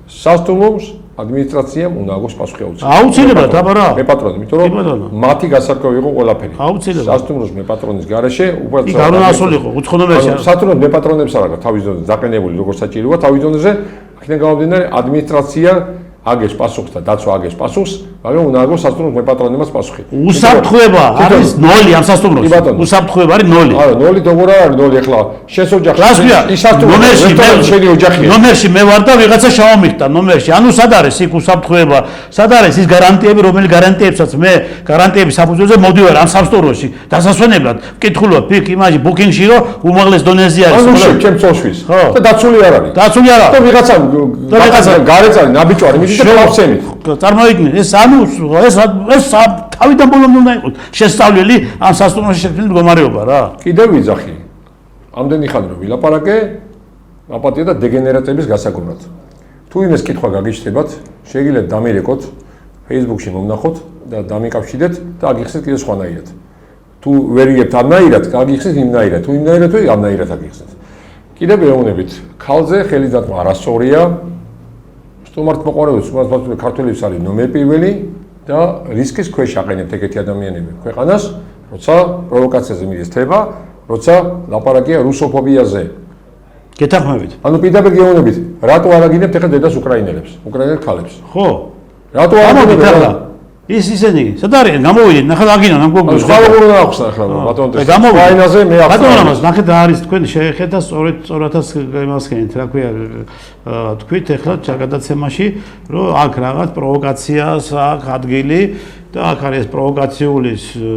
სასტუმროს ადმინისტრაციამ უნდა აგოს პასუხი აუცილებლად. აუცილებლად, აბა რა. მე პატრონი, იმიტომ რომ მათი გასარკვევი იყო ყველაფერი. აუცილებლად. სასტუმროს მე პატრონის garaშე უბრალოდ იქ არ უნდა ასულიყო, უცხონომერში. სასტუმროს მე პატრონებს არ აქვს თავის დონეზე დაყენებული როგორც საჭიროა, თავის დონეზე აქედან გამომდინარე ადმინისტრაცია აგეს პასუხს და დაცვა აგეს პასუხს, მაგრამ უნდა აგოს სასტუმროს მე პატრონებს პასუხი. უსაფრთხოება არის 0 ამ სასტუმროს. უსაფრთხოება არის 0. არა, 0 როგორ არის 0 ახლა შენს ოჯახში. ის სასტუმრო შენი ოჯახია. ნომერში მე ვარ და ვიღაცა შავამიხდა ნომერში. ანუ სად არის იქ უსაფრთხოება? სად არის ის გარანტიები, რომელი გარანტიებსაც მე გარანტიების საფუძველზე მოდივარ ამ სასტუმროში დასასვენებლად. ვკითხულობ იქ იმაში ბუკინგში რომ უმაღლეს დონეზე არის. ანუ ჩემ წოშვის. და დაცული არ არის. დაცული არ არის. და ვიღაცა გარეწარი ნაბიჯვარი მიდის და ფლავცემით. წარმოიდგინე ეს ანუ ეს თავიდან ბოლომდე უნდა იყოს შესწავლილი ამ სასტუმროში შექმნილი მდგომარეობა რა. კიდევ ვიძახი. ამდენი ხანი რომ ვილაპარაკე, აპატია და დეგენერატების გასაგონად. თუ იმეს კითხვა გაგიჩნდებათ, შეგიძლიათ დამირეკოთ, Facebook-ში მომნახოთ და დამიკავშირდეთ და აგიხსნით კიდევ სხვანაირად. თუ ვერ იგებთ ამნაირად, გაგიხსნით იმნაირად, თუ იმნაირად თუ ამნაირად აგიხსნით. კიდევ ეუბნებით, ქალზე ხელის დათმო არასწორია. სტუმართ მოყვარეობის სტუმართმოყვარეობის ქართველებს არის ნომერ პირველი და რისკის ქვეშ აყენებთ ეგეთი ადამიანები ქვეყანას, როცა პროვოკაციაზე მიესწრება, როცა ლაპარაკია რუსოფობიაზე. გეთანხმებით. ანუ პირდაპირ გეუბნებით, რატო არ აგინებთ ახლა დედას უკრაინელებს, უკრაინელ ქალებს? ხო. რატო არ აგინებთ ახლა? ისინი, სად არიან? გამოვიდნენ, ახლა აგინან ამ გოგოს. სხვა როგორ უნდა ახსნა ახლა ბატონო? უკრაინაზე მე ახსნა. ბატონო, ამას ნახეთ რა არის თქვენ შეხედა სწორადაც იმასქენით, რა ქვია, თქვით ახლა ჩაგადაცემაში, რომ აქ რაღაც პროვოკაციას აქ ადგილი და აქ არის პროვოკაციული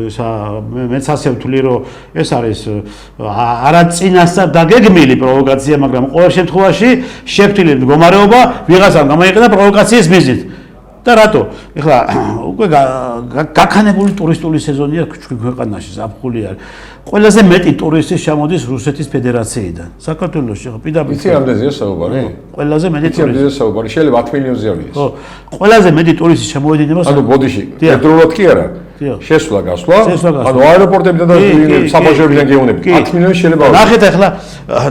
ისა მეც ასე ვთვლი რომ ეს არის არაწინასწარ დაგეგმილი პროვოკაცია, მაგრამ ყოველ შემთხვევაში შეფთილი მდგომარეობა ვიღაცამ გამოიყენა პროვოკაციის მიზნით. და რატო? ეხლა უკვე უკვე გაქანებული ტურისტული სეზონია ჩვენ ქვეყანაში, ზაფხული არის. ყველაზე მეტი ტურისტი ჩამოდის რუსეთის ფედერაციიდან. საქართველოში ხო პირდაპირ. იცი ამდენზეა საუბარი? ყველაზე მეტი ტურისტი. ამდენზეა საუბარი, შეიძლება 10 მილიონზე ავიდეს. ხო, ყველაზე მეტი ტურისტი ჩამოედინება. ანუ ბოდიში, ერთდროულად კი არა. შესვლა გასვლა, ანუ აეროპორტებიდან და საფაშოებიდან გეუნებით 10 მილიონი შეიძლება. ნახეთ ახლა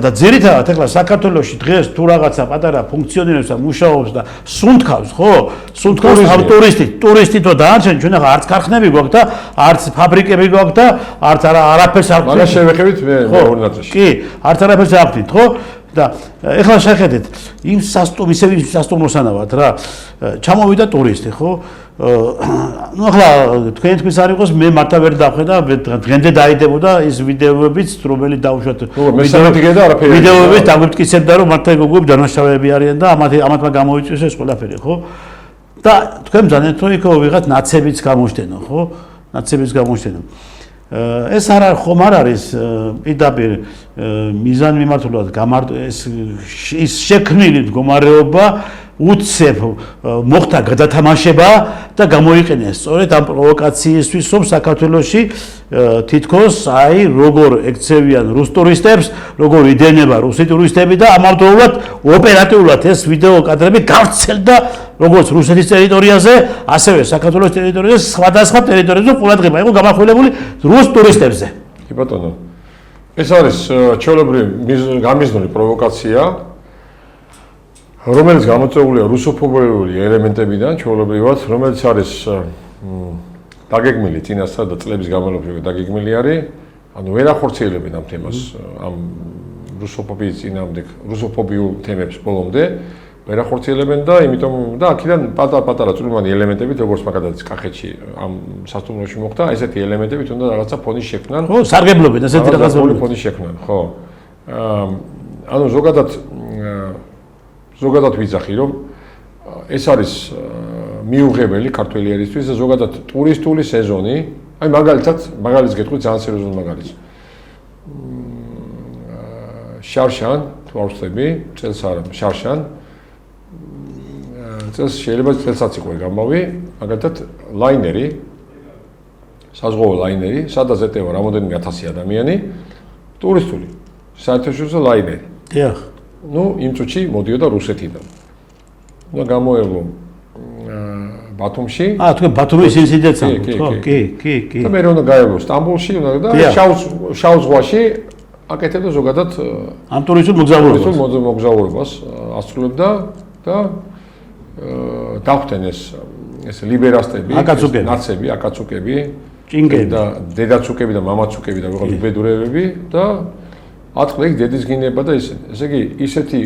და ძირითადად ახლა საქართველოში დღეს თუ რაღაცა პატარა ფუნქციონირებს და მუშაობს და სუნთქავს, ხო? სუნთქავს ამ ტურისტი თუ დაარჩენ ჩვენ ახლა არც ქარხნები გვაქვს და არც ფაბრიკები გვაქვს და არც არაფერს არ გვაქვს. მაგას შევეხებით მე მეორე ნაწილში. კი, არც არაფერს არ გვაქვს, ხო? და ეხლა შეხედეთ იმ სასტუმროსანავად რა ჩამოვიდა ტურისტი, ხო? ну ახლა თქვენ თქვენს არ იყოს მე მარტო ვერ დავხედა დღემდე დაიდებოდა ის ვიდეოებიც რომელიც დავუშვათ ვიდეოებიც დაგვიმტკიცებდა რომ მარტო გოგოები დანაშაულები არიან და ამათმა გამოიწვიეს ეს ყველაფერი ხო და თქვენ ბრძანეთ რომ იქ ვიღაც ნაცებიც გამოჩნდენო ხო ნაცებიც გამოჩნდენო ეს ხომ არ არის პირდაპირ მიზანმიმართულად ის შექმნილი მდგომარეობა უცებ მოხდა გადათამაშება და გამოიყენეს სწორედ ამ პროვოკაციისთვის რომ საქართველოში თითქოს აი როგორ ექცევიან რუს ტურისტებს როგორ იდენება რუსი ტურისტები და ამავდროულად ოპერატიულად ეს ვიდეო კადრები გავრცელდა როგორც რუსეთის ტერიტორიაზე ასევე საქართველოს ტერიტორიაზე სხვადასხვა ტერიტორიებზე ყურადღება იყო გამახვილებული რუს ტურისტებზე კი ბატონო ეს არის ჩვეულებრივი გამიზნული პროვოკაცია რომელიც გამოწვეულია რუსოფობიური ელემენტებიდან ჩვეულებრივად, რომელიც არის დაგეგმილი წინასწარ და წლების განმავლობაში დაგეგმილი არის, ანუ ვერ ახორციელებენ ამ თემას, ამ რუსოფობიის წინამდე, რუსოფობიურ თემებს ბოლომდე ვერ ახორციელებენ და იმიტომ და აქედან პატარ-პატარა წვრილმანი ელემენტებით, როგორც მაგალითად კახეთში ამ სასტუმროში მოხდა, ესეთი ელემენტებით უნდა რაღაცა ფონის შექმნან. ხო, სარგებლობენ, ესეთი რაღაცა ფონის შექმნან, ხო. ანუ ზოგადად ვიძახი რომ ეს არის მიუღებელი ქართველი ერისთვის და ზოგადად ტურისტული სეზონი, აი მაგალითს გეტყვით ძალიან სერიოზული მაგალითს. შარშან, თუ არ ვცდები, წელს არა, შარშან. წელს შეიძლება წელსაც იყო გამოვი, მაგალითად ლაინერი, საზღვაო ლაინერი, სადაც ეტევა რამოდენიმე 1000 ადამიანი, ტურისტული, საერთაშორისო ლაინერი. დიახ. ну იმ წუთში მოდიოდა რუსეთიდან. და გამოევლო ბათუმში. თქვენ ბათუმის ინციდენტს ამბობთ, ხო? კი. და მე რომ გაევლო სტამბოლში და შავ ზღვაში აკეთებდა ზოგადად ამ ტურისტულ მოგზაურობას ასრულებდა და დახვდნენ ეს ლიბერასტები, ნაცები, აკაცუკები, ჭინგები და დედაცუკები და მამაცუკები და ვიღაც უბედურებები და ატყდა იქ დედის გინება და ესე იგი ისეთი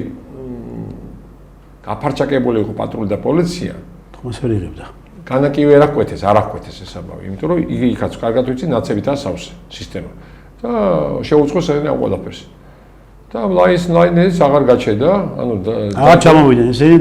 გაფარჩაკებული იყო პატრული და პოლიცია თქოს ვერ იღებდა განაკივე არ აკვეთეს ეს ამბავი იმიტომ რომ იგი იქაც კარგად ვიცი ნაცებითაა სავსე სისტემა და შეუწყოს ეს ყველაფერს და ლაინერის აღარ გაჩედა ანუ აღარ ჩამოვიდნენ ესენი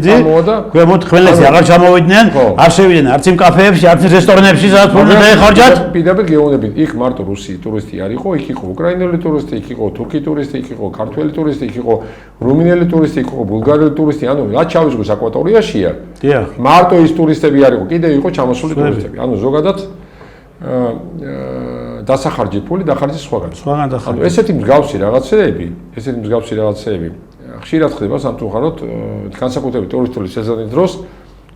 ქვემოთ ხველეზე აღარ ჩამოვიდნენ არ შევიდნენ არც იმ კაფეებში არც რესტორნებში სადაც უნდა დაეხარჯათ პირდაპირ გეუბნებით იქ მარტო რუსი ტურისტი არ იყო იქ იყო უკრაინელი ტურისტი იქ იყო თურქი ტურისტი იქ იყო ქართველი ტურისტი იქ იყო რუმინელი ტურისტი იქ იყო ბულგარელი ტურისტი ანუ რაც ჩავიზღვის აკვატორიაშია დიახ მარტო ის ტურისტები არ იყო კიდე იყო ჩამოსული ტურისტები ანუ ზოგადად დასახარჯი ფული დახარჯი სხვაგან დახარჯი. ანუ ესეთი მსგავსი რაღაცეები ხშირად ხდება სამწუხაროდ განსაკუთრებით ტურისტული სეზონის დროს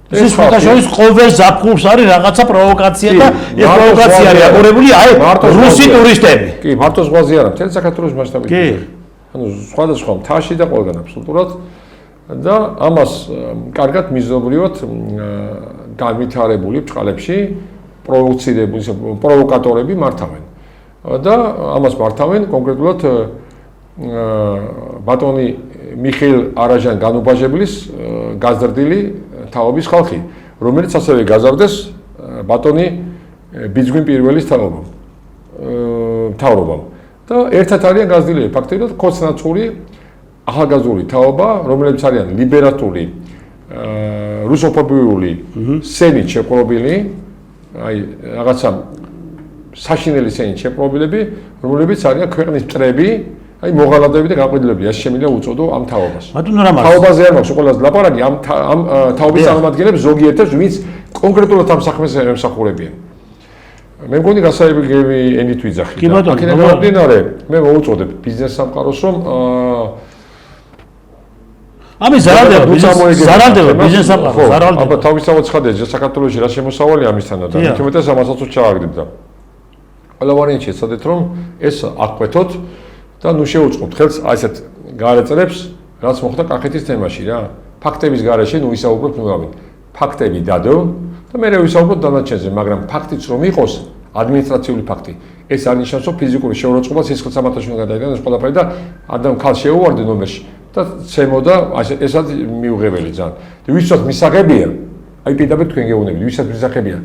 ეს ფოტოშოვის ყოველ ზაფხულს არის რაღაცა პროვოკაცია და ეს პროვოკაცია არის აგორებული აი რუსი ტურისტები. კი, მარტო ზღვაზე არა, მთელი საქართველოს მასშტაბით. კი. ანუ სხვადასხვა მთაში და ყველგან აბსოლუტურად და ამას კარგად მიზნობრივად განვითარებული ბჭყალებში პროვოკატორები მართავენ. და ამას მართავენ კონკრეტულად ბატონი მიხეილ არაჟან განუბაჟებლის გაზრდილი თაობის ხალხი, რომელიც ასევე გაზარდეს ბატონი ბიძგვინ პირველის მთავრობამ. და ერთად არიან გაზრდილები ფაქტობრივად ქოცნაცური ახალგაზრდული თაობა, რომლებიც არიან ლიბერატული რუსოფობიური სენით შეპყრობილი, აი რაღაცა საშინელი სენით შეპყრობილები, რომლებიც არიან ქვეყნის მტრები აი მოღალატეები და გაყიდვები ასე შემიძლია უწოდო ამ თაობას. ბატონო რამაზ. თაობაზე არ მაქვს ყველაზე ლაპარაკი ამ თაობის წარმომადგენლებს ზოგიერთებს ვინც კონკრეტულად ამ საქმეს ემსახურებიან. მე მგონი გასაებრივი ენით ვიძახი. აქედან გამომდინარე მე მოუწოდებ ბიზნეს სამყაროს რომ ამის ზარალდება ბიზნეს სამყარო ზარალდება. აბა თავისთავად ცხადია საქართველოში რა შემოსავალი ამისთანა და მით უმეტეს ამასაც ჩააგდებდა. ყველა ვარიანტი ეცადეთ რომ ეს აკვეთოთ და ნუ შეუწყობთ ხელს აი ესეთ გარეწრებს რაც მოხდა კახეთის თემაში რა. ფაქტების გარეშე ნუ ვისაუბროთ ნურავით. ფაქტები დადო და მე ვისაუბროთ დანარჩენზე, მაგრამ ფაქტიც რომ იყოს ადმინისტრაციული ფაქტი. ეს არ ნიშნავს რომ ფიზიკური შეურაცხყოფა სისხლსამართლოში უნდა გადაიგდეს ეს ყველაფერი და ადამ ხალხს შეუვარდე ნომერში და ცემოდა ესად მიუღებელი ძალიან. და ვისაც მისაღებია, აი პირდაპირ თქვენ გეუბნებით, ვისაც მისაღებია.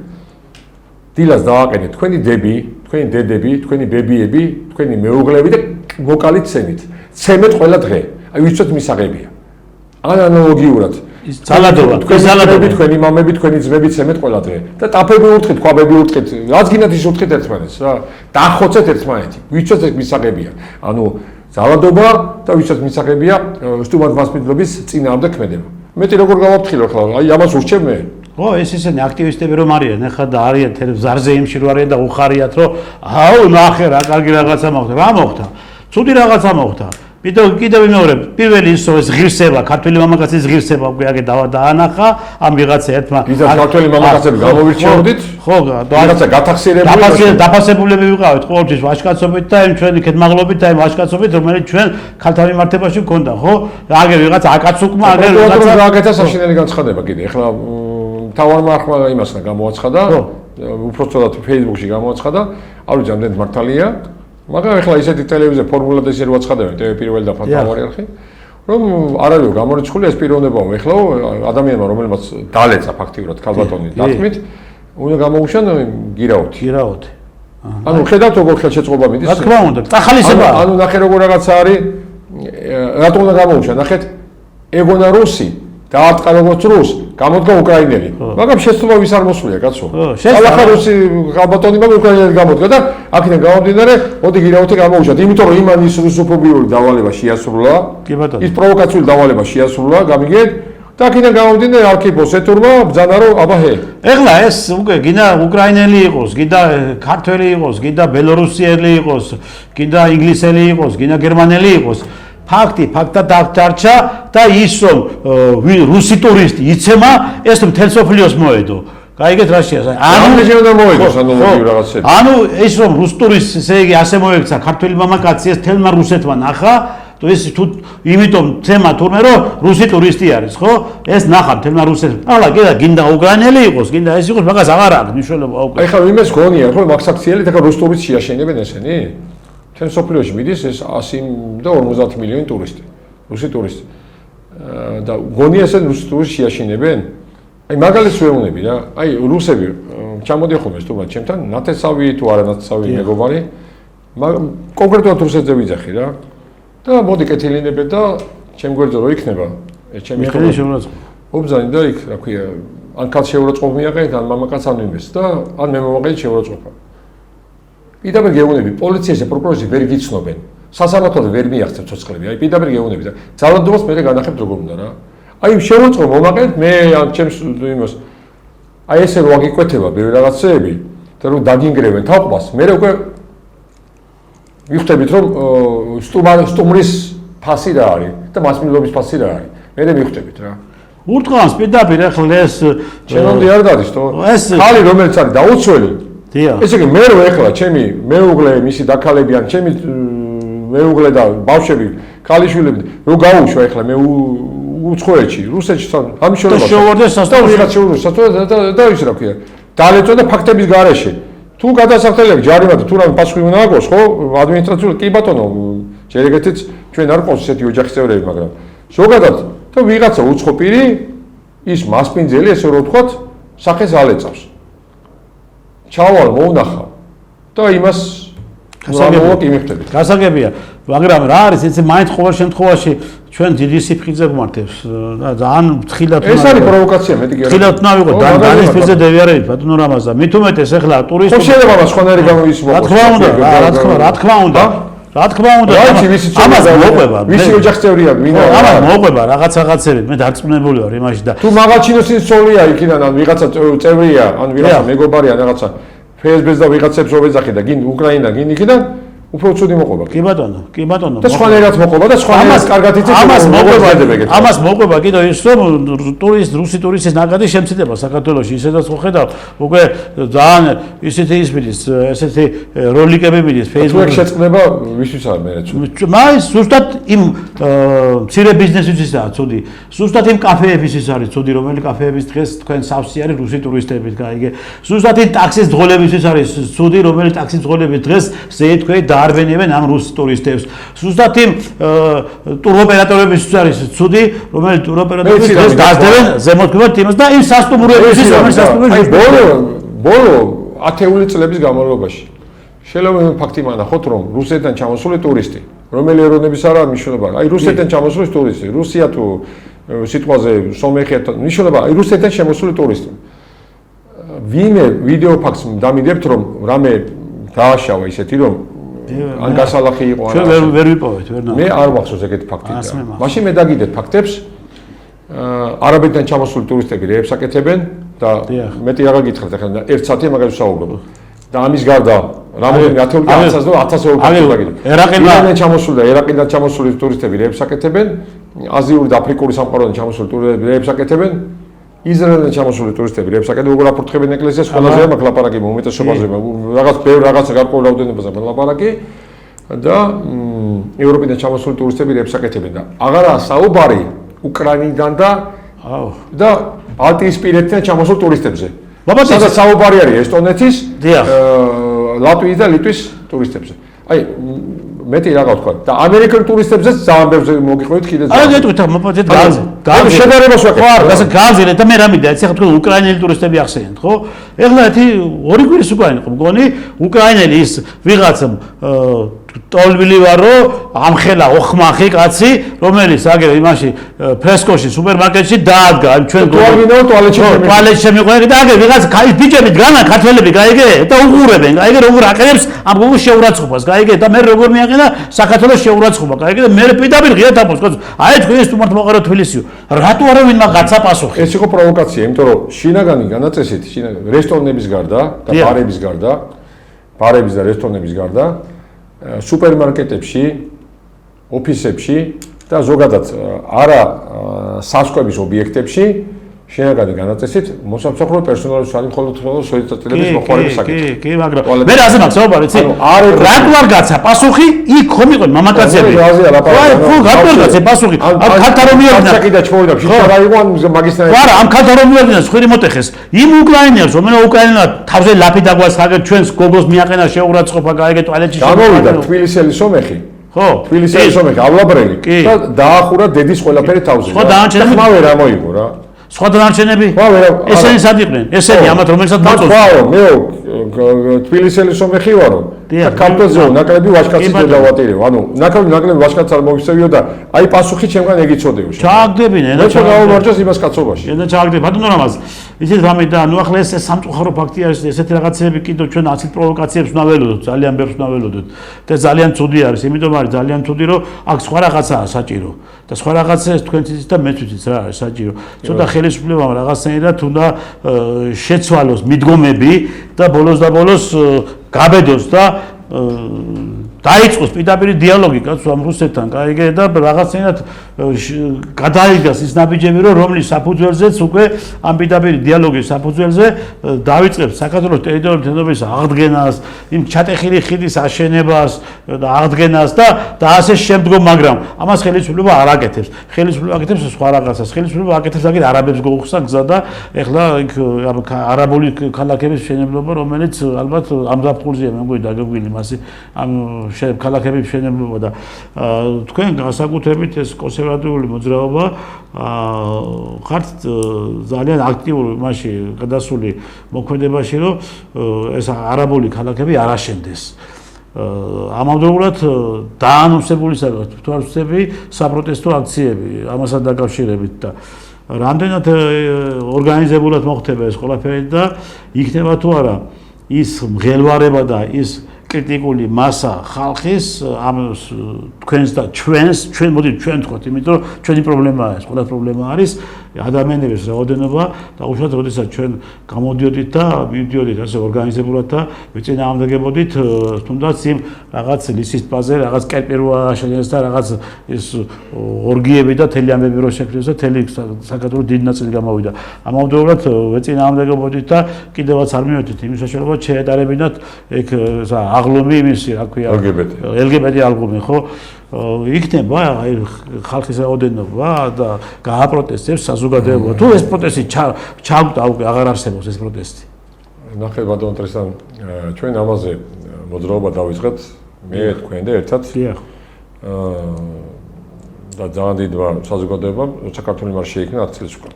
დილას დააყენეთ თქვენი დები, თქვენი დედები, თქვენი ბებიები, თქვენი მეუღლეები და მოკალით ცემით. ცემეთ ყველა დღე. აი ვისაც მისაღებია. ან ანალოგიურად ზალადობა, თქვენი მამები, თქვენი ძმები ცემეთ ყველა დღე. და ტაფები ურტყით, ქვაბები ურტყით, რაც გინდათ ის ურტყით ერთმანეთს რა. დაახოცეთ ერთმანეთი. ვისაც ეს მისაღებია. ანუ ზალადობა და ვისაც მისაღებია სტუმარ მასპინძლობის წინააღმდეგ ქმედება. მეტი როგორ გავაფრთხილო ხლა? აი ამას ურჩევ მე. ო ეს ისინი აქტივისტები რომ არიან, ახლა და არიან ზარზე იმში რო არიან და უხარიათ რომ აუ ნახე რა კარგი რაღაცა მოხდა. რა მოხდა? ცუდი რაღაცა მოხდა. კიდევ მეორე პირველი ის ღირსება, ქართული მამაკაცის ღირსება უკვე აგე დაანახა ამ ვიღაცა ერთმა ვიზა ქართული მამაკაცები გამოვირჩეოდით? ხო, რაღაცა გათახსირებული დაფასებულები ვიყავით ყოველთვის ვაჟკაცობით და იმ ჩვენ იქეთ მაღლობით და იმ ვაჟკაცობით რომელიც ჩვენ ქალთა მიმართებაში გქონდა, ხო? აგე ვიღაცა აკაცუკმა აგე ვიღაცა გააკეთა საშინელი განცხადება კიდე. ეხლა თავარმა ახლა იმასნა გამოაცხადა, უბრალოდ Facebook-ში გამოაცხადა, არ ვიცი ამდენ მართალია. მაგრამ ეხლა ისეთი ტელევიზია ფორმულად ესე რო აცხადებენ TV პირველი და თავარი არხი რომ არ არის გამორიცხული ეს პიროვნებაა ეხლა ადამიანმა რომელმაც დალეცა ფაქტიურად ქალბატონი დათმით უნდა გამოუშან გირაოთი ანუ ხედავთ როგორ ხელშეწყობა მიდის რა თქმა უნდა ახალისება ანუ ნახე როგორ რაღაცა არის რატომ უნდა გამოუშან ნახეთ ეგონა რუსი დაარტყა როგორც რუს გამოდგა უკრაინელი მაგრამ შეცდომა ვის არ მოსულია კაცო ახლა რუსი ქალბატონებმა უკრაინელი გამოდგა და აქედან გამომდინარე მოდი გირაოთი გამოუშვათ იმიტომ რომ იმან ის რუსოფობიური დავალება შეასრულა ის პროვოკაციული დავალება შეასრულა გამიგეთ და აქედან გამომდინარე არქიპოს ეთურმა ბძანა რომ აბაჰე ეხლა ეს უკვე გინდა უკრაინელი იყოს გინდა ქართველი იყოს გინდა ბელორუსიელი იყოს გინდა ინგლისელი იყოს გინდა გერმანელი იყოს ფაქტად დარჩა და ის რომ რუსი ტურისტი იცემა ეს მთელ სოფლიოს მოედო. გაიგეთ რა შეასრულა. ანუ ეს რომ რუს ტურისტს ესე იგი ასე მოექცა ქართული მამაკაცი ეს თელმა რუსეთმა ნახა თუ ეს თუ იმიტომ თემა თურმე რომ რუსი ტურისტი არის ხო? ეს ნახა თელმა რუსეთმა. ახლა გინდა უკრაინელი იყოს, გინდა ეს იყოს, მაგას აღარ აქვს მნიშვნელობა უკვე. აი ხა იმეს გონია ხო მაქსაქციელი და რუს ტურისტს შეაშენებენ ესენი? ჩვენ სოფლიოში მიდის ეს 100 და 50 მილიონი ტურისტი, რუსი ტურისტი. და გონია ეს რუსი ტურისტი შეაშინებენ? აი მაგალითს ვეუბნები რა. აი რუსები ჩამოდი ხოლმე სტუმრად ჩემთან, ნათესავი თუ არა ნათესავი მეგობარი, მაგრამ კონკრეტულად რუსეთზე ვიძახი რა. და მოდი კეთილინებეთ და ჩემ გვერდზე რო იქნება, ეს ჩემი ხომა. უბზანი და იქ რა ქვია, ან ქალ შეურაცხყოფა მიაყენეთ, ან მამაკაც ან იმეს და ან მე მომაყენე შეურაცხყოფა. პირდაპირ გეუბნები, პოლიციაში, პროკურორში ვერ გიცნობენ. სასამართლოდ ვერ მიაღწევ ცოცხლები. აი პირდაპირ გეუბნები და ძალადობას მე განახებ როგორ უნდა რა. აი შევუწყო მომაყენეთ მე ან ჩემს იმას. აი ესე რო აგიკვეთება ბევრი რაღაცეები და რო დაგინგრევენ თაყვას, მე უკვე ვიხდებით რომ სტუმრის ფასი რა არის და მასმილობის ფასი რა არის. მე მივხვდებით რა. ურტყანს პირდაპირ ახლა ეს ჩემამდე არ დადის თო. ეს ხალი რომელიც არის დაუცველი ესე იგი მე რო ეხლა ჩემი მეუღლე მისი დაქალები ან ჩემი მეუღლე და ბავშვები ქალიშვილები რო გაუშვა ეხლა მე უცხოეთში რუსეთში ამის შეიძლება შევარდეს სასწაულად და ის რა ქვია დალეწო და ფაქტების გარეშე თუ გადასახდელები ჯარიმად თუ რამე პასუხი უნდა აქვს ხო ადმინისტრაციული კი ბატონო ჯერ ეგეთიც ჩვენ არ ყავს ესეთი ოჯახის წევრები მაგრამ ზოგადად და ვიღაცა უცხო პირი ის მასპინძელი ესე რო ვთქვათ სახეს ალეწავს ჩავალ მოუნახავ და იმას გასაგებია მაგრამ რა არის ეს მაინც ყოველ შემთხვევაში ჩვენ დიდი სიფხიძე გვმართებს და ძალიან თხილად ეს არის პროვოკაცია მეტი კი არა თხილად უნდა ვიყო დანის ფიზე დევიარებით ბატონო რამაზა მით უმეტეს ეხლა ტურისტი ხო შეიძლება სხვანაირი გამოისმოყოს რა თქმა უნდა რა თქმა უნდა, ამას მოყვება. ვისი ოჯახის წევრია, ვინ არის? ამას მოყვება რაღაცებით, მე დარწმუნებული ვარ იმაში და თუ მაღალჩინოსის სოლია იქიდან ან ვიღაცა წევრია, ან ვიღაცა მეგობარია, რაღაცა ფესბუქს და ვიღაცებს რო ეძახი და გინ უკრაინა, გინ იქიდან უფრო ცუდი მოყვება. კი ბატონო. და სხვანაირად მოყვება და სხვანაირად კარგად იცით. ამას მოყვება კიდევ ის რომ რუსი ტურისტის ნაკადი შემცირდება საქართველოში, ისედაც ხო ხედავ, უკვე ძალიან ისეთი ისმის, ესეთი როლიკები მიდის Facebook-ზე. შეწყდება ვისთვის არ მერე ცუდი. მაინც ზუსტად იმ მცირე ბიზნესისთვისაა ცუდი. ზუსტად იმ კაფეებისთვის არის ცუდი, რომელი კაფეების დღეს თქვენ სავსე არის რუსი ტურისტებით, გაიგე. ზუსტად იმ ტაქსის ძღოლებისთვის არის ცუდი, რომელი ტაქსის ძღოლების დღეს ზეითქვე არბენებენ ამ რუს ტურისტებს. ზუსტად იმ ტუროპერატორებისთვის არის ცუდი, რომელი ტუროპერატორები დღეს დაძდებენ ზემოთქვევით იმას და იმ სასტუმროებისთვის, რომელიც სასტუმროებში ბოლო 10 წლების განმავლობაში შეიძლება ფაქტი მანახოთ, რომ რუსეთიდან ჩამოსული ტურისტი, რომელი ეროვნების არაა მნიშვნელობა. აი რუსეთიდან ჩამოსული ტურისტი, რუსია თუ სიტყვაზე სომეხია, მნიშვნელობა, აი რუსეთიდან შემოსული ტურისტი. ვინმე ვიდეო ფაქტს დამიდებთ, რომ რამე დააშავა ისეთი, რომ ან გასალახი იყო ან ჩვენ ვერ ვიპოვეთ, ვერ მე არ ვახსოვს ეგეთი ფაქტი. მაშინ მე დაგიდეთ ფაქტებს. არაბეთიდან ჩამოსული ტურისტები რეებს აკეთებენ და მეტი აღარ გითხრათ ახლა ერთ საათი მაგას ვსაუბრობ. და ამის გარდა რამოდენიმე 1000 და 1000 ფაქტი დაგიდეთ. ერაყიდან ჩამოსული და ერაყიდან ჩამოსული ტურისტები რეებს აკეთებენ. აზიური და აფრიკული სამყაროდან ჩამოსული ტურისტები რეებს აკეთებენ. ისრაელიდან ჩამოსული ტურისტები რეებს აკეთებენ, როგორ აფურთხებენ ეკლესიას, ყველაზე მაგ ლაპარაკი უმეტესობაზე, რაღაც ბევრ რაღაცა გარკვეულ რაოდენობაზე ლაპარაკი და ევროპიდან ჩამოსული ტურისტები რეებს აკეთებენ და აღარაა საუბარი უკრაინიდან და ბალტიისპირეთიდან ჩამოსულ ტურისტებზე. სადაც საუბარი არის ესტონეთის, ლატვიის და ლიტვის ტურისტებზე. აი მეტი რაღაც თქვა და ამერიკელ ტურისტებზეც ძალიან ბევრს მოგიყვებით კიდე ძალიან. აი გეტყვით მოკლედ გაზი შედარებას ვაკეთებ. ხო, გაზი და მე რა მინდა, ეხლა თქვენ უკრაინელი ტურისტები ახსენეთ, ხო? ეხლა ერთი ორი კვირის უკრაინელი იყო მგონი, უკრაინელი ის ვიღაც ტოლბილი ვარ რომ ამხელა ოხმახი კაცი, რომელიც აგერ იმაში ფრესკოში სუპერმარკეტში დაადგა ჩვენ ტუალეტში შემიყვანე და აგერ ვიღაც ბიჭები დგანან ქართველები გაიგე და უყურებენ, გაიგე როგორ აყენებს ამ გოგოს შეურაცხყოფას, გაიგე და მე როგორ მიაყენა საქართველოს შეურაცხყოფა, გაიგე და მე პირდაპირ ღიად ამბობს, აი თქვენ ეს თუმართ მოყარო თბილისიო, რატო არა ვინმა გაცა პასუხი? ეს იყო პროვოკაცია, იმიტომ რომ შინაგანი განაწესით, რესტორნების გარდა და ბარების გარდა, ბარების და რესტორნების გარდა სუპერმარკეტებში, ოფისებში და ზოგადად არა სასწავლების ობიექტებში შინაგანი განაწესით მოსამსახურე პერსონალის არის მხოლოდ სოციალისტების მოხარების საკითხი. კი, მაგრამ მე რაზე მაქვს საუბარი, იცი? რატო არ გაცა პასუხი? იქ ხომ იყო მამაკაცები. აი, ხო, რატო არ გაცა პასუხი? ამ ქალთა რომ მიორდინა. საკიდა ჩმოვიდა, შეიძლება რა იყო ამ მაგისტრატი. არა, ამ ქალთა რომ მიორდინა, ხვირი მოტეხეს. იმ უკრაინელს, რომელა უკრაინა თავზე ლაფი დაგვას ხაგერ ჩვენს გოგოს მიაყენა შეურაცხყოფა, გაიგე ტუალეტში. გამოვიდა თბილისელი სომეხი. ხო, თბილისელი სომეხი, ავლაბრელი და დაახურა დედის ყველაფერი თავზე. ხო, დაანჩენა. ხმავე რა მოიგო რა. სხვა დანარჩენები? ესენი სად იყვნენ? ესენი ამათ რომელსაც მოწონს. ხო, მე თბილისელი სომეხი ვარო. და კამპოზო ნაკლები ვაჟკაცი დედავატირებ. ანუ ნაკლები ვაჟკაც არ მოგისევიო და აი პასუხი ჩემგან ეგიცოდეო. ჩააგდებინე, და ჩაგავმარჯოს იმას კაცობაში. და ჩააგდებ. ბატონო რამაზ. ისეთ რამე და ნუ ახლა ეს სამწუხარო ფაქტი არის, ესეთი რაღაცები კიდევ ჩვენ ასეთ პროვოკაციებს უნდა ველოდოთ, ძალიან ბევრს უნდა ველოდოთ. და ძალიან ცუდი არის, იმიტომ არის ძალიან ცუდი, რომ აქ სხვა რაღაცაა საჭირო. და სხვა რაღაცა ეს თქვენ თვითონ და მე თვითონ რა არის საჭირო. ცოტა ხელისუფლებამ რაღაცნაირად უნდა შეცვალოს მიდგომები და ბოლოს გაბედოს და დაიწყოს პირდაპირ დიალოგი კაცო ამ რუსეთთან, გაიგე და რაღაცნაირად გადაიგას ის ნაბიჯები, რომლის საფუძველზეც უკვე ამ პირდაპირ დიალოგის საფუძველზე დავიწყებს საქართველოს ტერიტორიული თემების აღდგენას, იმ ჩატეხილი ხიდის აშენებას და აღდგენას და ასე შემდგომ, მაგრამ ამას ხელისუფლება არ აკეთებს. ხელისუფლება აკეთებს სხვა რაღაცას. ხელისუფლება აკეთებს აგერ არაბებს გოუხსა გზა და ეხლა იქ არაბული ქალაქების მშენებლობა, რომელიც ალბათ ამ ზაფხულზეა მე მგონი დაგეგვილი მასე ამ ქალაქების მშენებლობა და თქვენ განსაკუთრებით ეს კონსერვატიული მოძრაობა ხართ ძალიან აქტიური მასში გადასული მოქმედებაში, რომ ეს არაბული ქალაქები არ აშენდეს. ამავდროულად დაანონსებული თვალსწრაფი საპროტესტო აქციები ამასთან დაკავშირებით და რამდენად ორგანიზებულად მოხდება ეს ყველაფერი და იქნება თუ არა ის მღელვარება და ის კრიტიკული მასა ხალხის ამ თქვენს და ჩვენ მოდით ჩვენ თქვათ, იმიტომ რომ ჩვენი პრობლემაა ეს, ყველა პრობლემა არის ადამიანების რაოდენობა და უშუალოდ როდესაც ჩვენ გამოდიოდით და მივდიოდით ასე ორგანიზებულად და ვიწინააღმდეგებოდით თუნდაც იმ რაღაც ლისის ტბაზე რაღაც კერპირვა შექმნეს და რაღაც ეს ორგიები და თელი ამბები რო შექმნეს და თელი საქართველოს დიდი ნაწილი გამოვიდა. ამავდროულად ვიწინააღმდეგებოდით და კიდევაც არ მივედით იმის საშუალებას შეეტარებინათ ეგ აღლომი იმისი, რა ქვია, LGBT ალბომი, ხო? იქნება აი ხალხის რაოდენობა და გააპროტესტებს საზოგადოება. თუ ეს პროტესტი ჩაგვდა, უკვე აღარ არსებობს ეს პროტესტი. ნახე ბატონ ტრესან, ჩვენ ამაზე მოძრაობა დავიწყეთ, მე თქვენ და ერთად. დიახ. და ძალიან დიდმა საზოგადოებამ საქართველოს მარ შეიქმნა 10 წელს უკვე.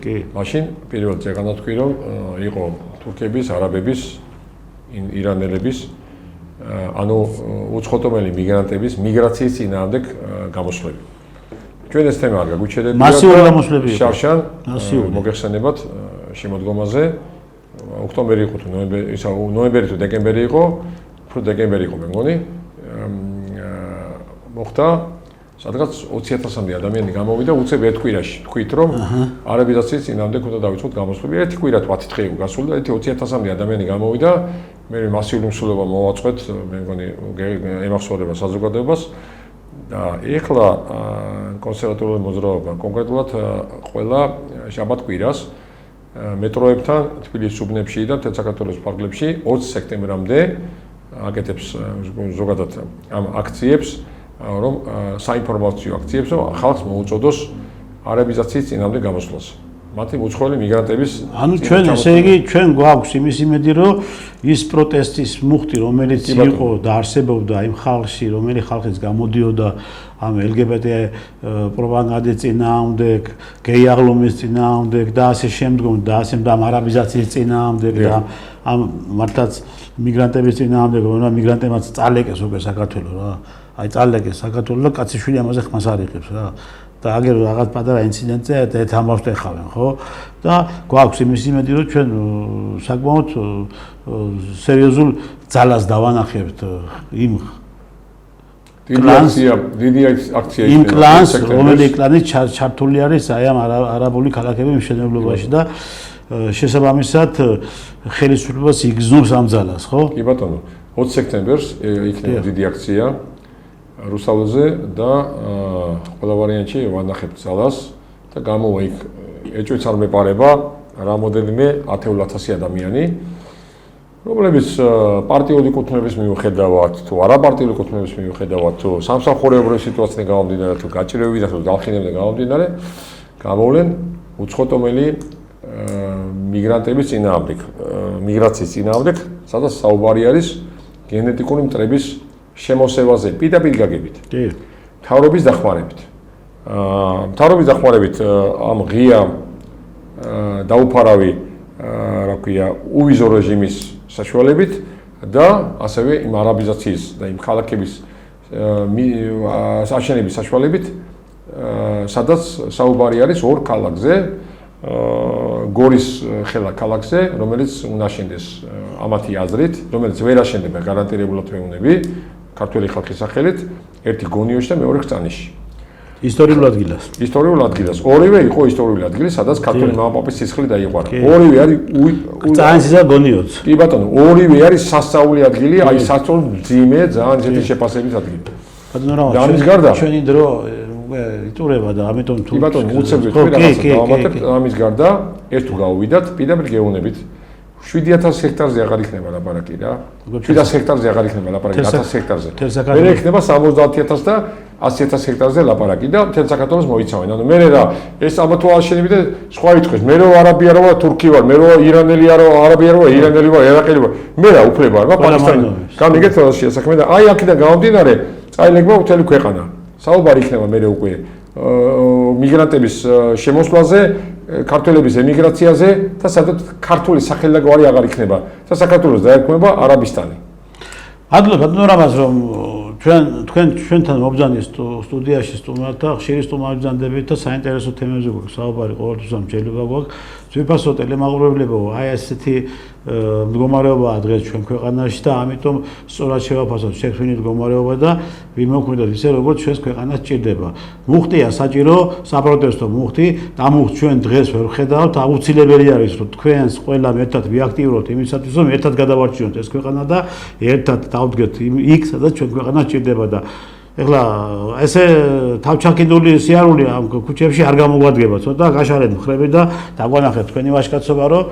კი. მაშინ პირველად წეგანა თქვი რომ იყო თურქების, არაბების, ირანელების ანუ უცხოთომელი მიგრანტების მიგრაციის წინააღმდეგ გამოსვლები. ჩვენ ეს თემა არ გაგვიჩერებია. მასიური გამოსვლები. შარშან მოგეხსენებათ შემოდგომაზე ოქტომბერი იყო თუ ნოემბერი თუ დეკემბერი იყო, უფრო დეკემბერი იყო მე მგონი. მოხდა სადღაც 20,000-მდე ადამიანი გამოვიდა უცებ ერთ კვირაში. თქვით რომ არაბიზაციის წინააღმდეგ უნდა დავიწყოთ გამოსვლები. ერთი კვირა 10 დღე იყო გასული და 20,000-მდე ადამიანი გამოვიდა. მე მასიური მსვლელობა მოვაწყვეთ, მე მგონი ემახსოვრება საზოგადოებას და ეხლა კონსერვატორული მოძრაობა კონკრეტულად ყველა შაბათ კვირას მეტროებთან თბილისის უბნებში და მთელ საქართველოს პარკებში 20 სექტემბრამდე აკეთებს ზოგადად ამ აქციებს, რომ საინფორმაციო აქციებს, რომ ხალხს მოუწოდოს არაბიზაციის წინააღმდეგ გამოსვლას. მათი უცხოელი მიგრანტების ანუ ჩვენ ესე იგი ჩვენ გვაქვს იმის იმედი რომ ის პროტესტის მუხტი რომელიც იყო და არსებობდა იმ ხალხში რომელიც ხალხიც გამოდიოდა ამ LGBT პროპაგანდის წინააღმდეგ, გეი აღლომის წინააღმდეგ და ასე შემდგომ და ასე ამ არაბიზაციის წინააღმდეგ და ამ მართლაც მიგრანტების წინააღმდეგ რომ მიგრანტებმაც წალეკეს უკვე საქართველოს რა. აი წალეკეს საქართველოს და კაციშვილი ამაზე ხმას არიღებს რა. და აგერ რაღაც პატარა ინციდენტზე ერთ ამბავს ეხავენ, ხო? და გვაქვს იმის იმედი, რომ ჩვენ საკმაოდ სერიოზულ ძალას დავანახებთ იმ დიდი აქცია იმ კლანს, რომელიც კლანი ჩართული არის აი ამ არაბული ქალაქების მშენებლობაში და შესაბამისად ხელისუფლებას იგზნობს ამ ძალას, ხო? კი ბატონო, 20 სექტემბერს იქნება დიდი აქცია რუსთაველზე და ყველა ვარიანტში ვანახებთ ძალას და გამოვა იქ ეჭვიც არ მეპარება რამოდენიმე 10,000 ადამიანი, რომლებიც პარტიული კუთვნების მიუხედავად თუ არაპარტიული კუთვნების მიუხედავად თუ სამსახურეობრივი სიტუაციიდან გამომდინარე თუ გაჭირვებიდან თუ დახინებიდან გამომდინარე გამოვლენ უცხოთომელი მიგრანტების წინააღმდეგ, მიგრაციის წინააღმდეგ, სადაც საუბარი არის გენეტიკური მტრების შემოსევაზე პირდაპირ გაგებით. კი. მთავრობის დახმარებით. მთავრობის დახმარებით ამ ღია დაუფარავი, რა ქვია, უვიზო რეჟიმის საშუალებით და ასევე იმ არაბიზაციის და იმ ქალაქების აშენების საშუალებით, სადაც საუბარი არის ორ ქალაქზე, გორის ხელა ქალაქზე, რომელიც უნდა აშენდეს ამათი აზრით, რომელიც ვერ აშენდება გარანტირებულად მეუნები ქართველი ხალხის სახელით, ერთი გონიოში და მეორე ხწანიში. ისტორიულ ადგილას. ისტორიულ ადგილას. ორივე იყო ისტორიული ადგილი, სადაც ქართველი მამაპაპის სისხლი დაიყვარა. ორივე არის ხწანისი და გონიოც. კი ბატონო, ორივე არის სასწაული ადგილი, აი სასწაულ ძიმე, ძალიან ძეთი შეფასების ადგილი. ბატონო რა, ამის გარდა ჩვენი დრო იტურება და ამიტომ თუ კი ბატონო, უცებ ვიტყვი რაღაცა დავამატებთ, ამის გარდა ერთ თუ გავუვიდათ, პირდაპირ გეუბნებით 7,000 ჰექტარზე აღარ იქნება ლაპარაკი რა. 700 ჰექტარზე აღარ იქნება ლაპარაკი, 1000 ჰექტარზე. მე იქნება 70,000 და 100,000 ჰექტარზე ლაპარაკი და მთელ საქართველოს მოიცავენ. ანუ მე რა, ეს ამა თუ აშენები და სხვა იტყვის. მე რო არაბი არ ვარ, თურქი ვარ, მე რო ირანელი არ ვარ, არაბი არ ვარ, ირანელი ვარ, ერაყელი ვარ. მე რა უფლება არ მაქვს პაკისტანი. გამიგეთ შესაქმე და აი აქედან გამომდინარე, წაილებმა მთელი ქვეყანა. საუბარი იქნება მე უკვე მიგრანტების შემოსვლაზე, ქართველების ემიგრაციაზე და სადაც ქართული სახელი და გვარი აღარ იქნება და საქართველოს დაერქმება არაბისტანი. ადლობ ბატონო რამაზ რომ ჩვენთან მობრძანის სტუდიაში სტუმართა ხშირი სტუმარი ბრძანდებით და საინტერესო თემებზე გვაქვს საუბარი ყოველთვის ამჯერება გვაქვს ძვირფასო ტელემაყურებლებო აი ესეთი მდგომარეობაა დღეს ჩვენ ქვეყანაში და ამიტომ სწორად შევაფასოთ შექმნილი მდგომარეობა და ვიმოქმედოთ ისე როგორც ჩვენს ქვეყანას ჭირდება მუხტია საჭირო საპროტესტო მუხტი და მუხტ ჩვენ დღეს ვერ ვხედავთ აუცილებელი არის რომ თქვენს ყველამ ერთად ვიაქტიუროთ იმისათვის რომ ერთად გადავარჩინოთ ეს ქვეყანა და ერთად დავდგეთ იქ სადაც ჩვენ ქვეყანას ჭირდება და ეხლა ესე თავჩაკიდული სიარული ამ ქუჩებში არ გამოგვადგება ცოტა გაშარეთ მხრები და დაგვანახეთ თქვენი ვაჟკაცობა რომ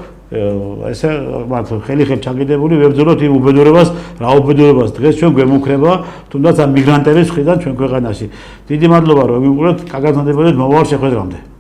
ესე მათ ხელი ჩაკიდებული ვებრძოლოთ იმ უბედურებას რა უბედურებას დღეს ჩვენ გვემუქრება თუნდაც ამ მიგრანტების მხრიდან ჩვენ ქვეყანაში დიდი მადლობა რომ მივუყურეთ კაგანდებოდეთ მომავალ შეხვედრამდე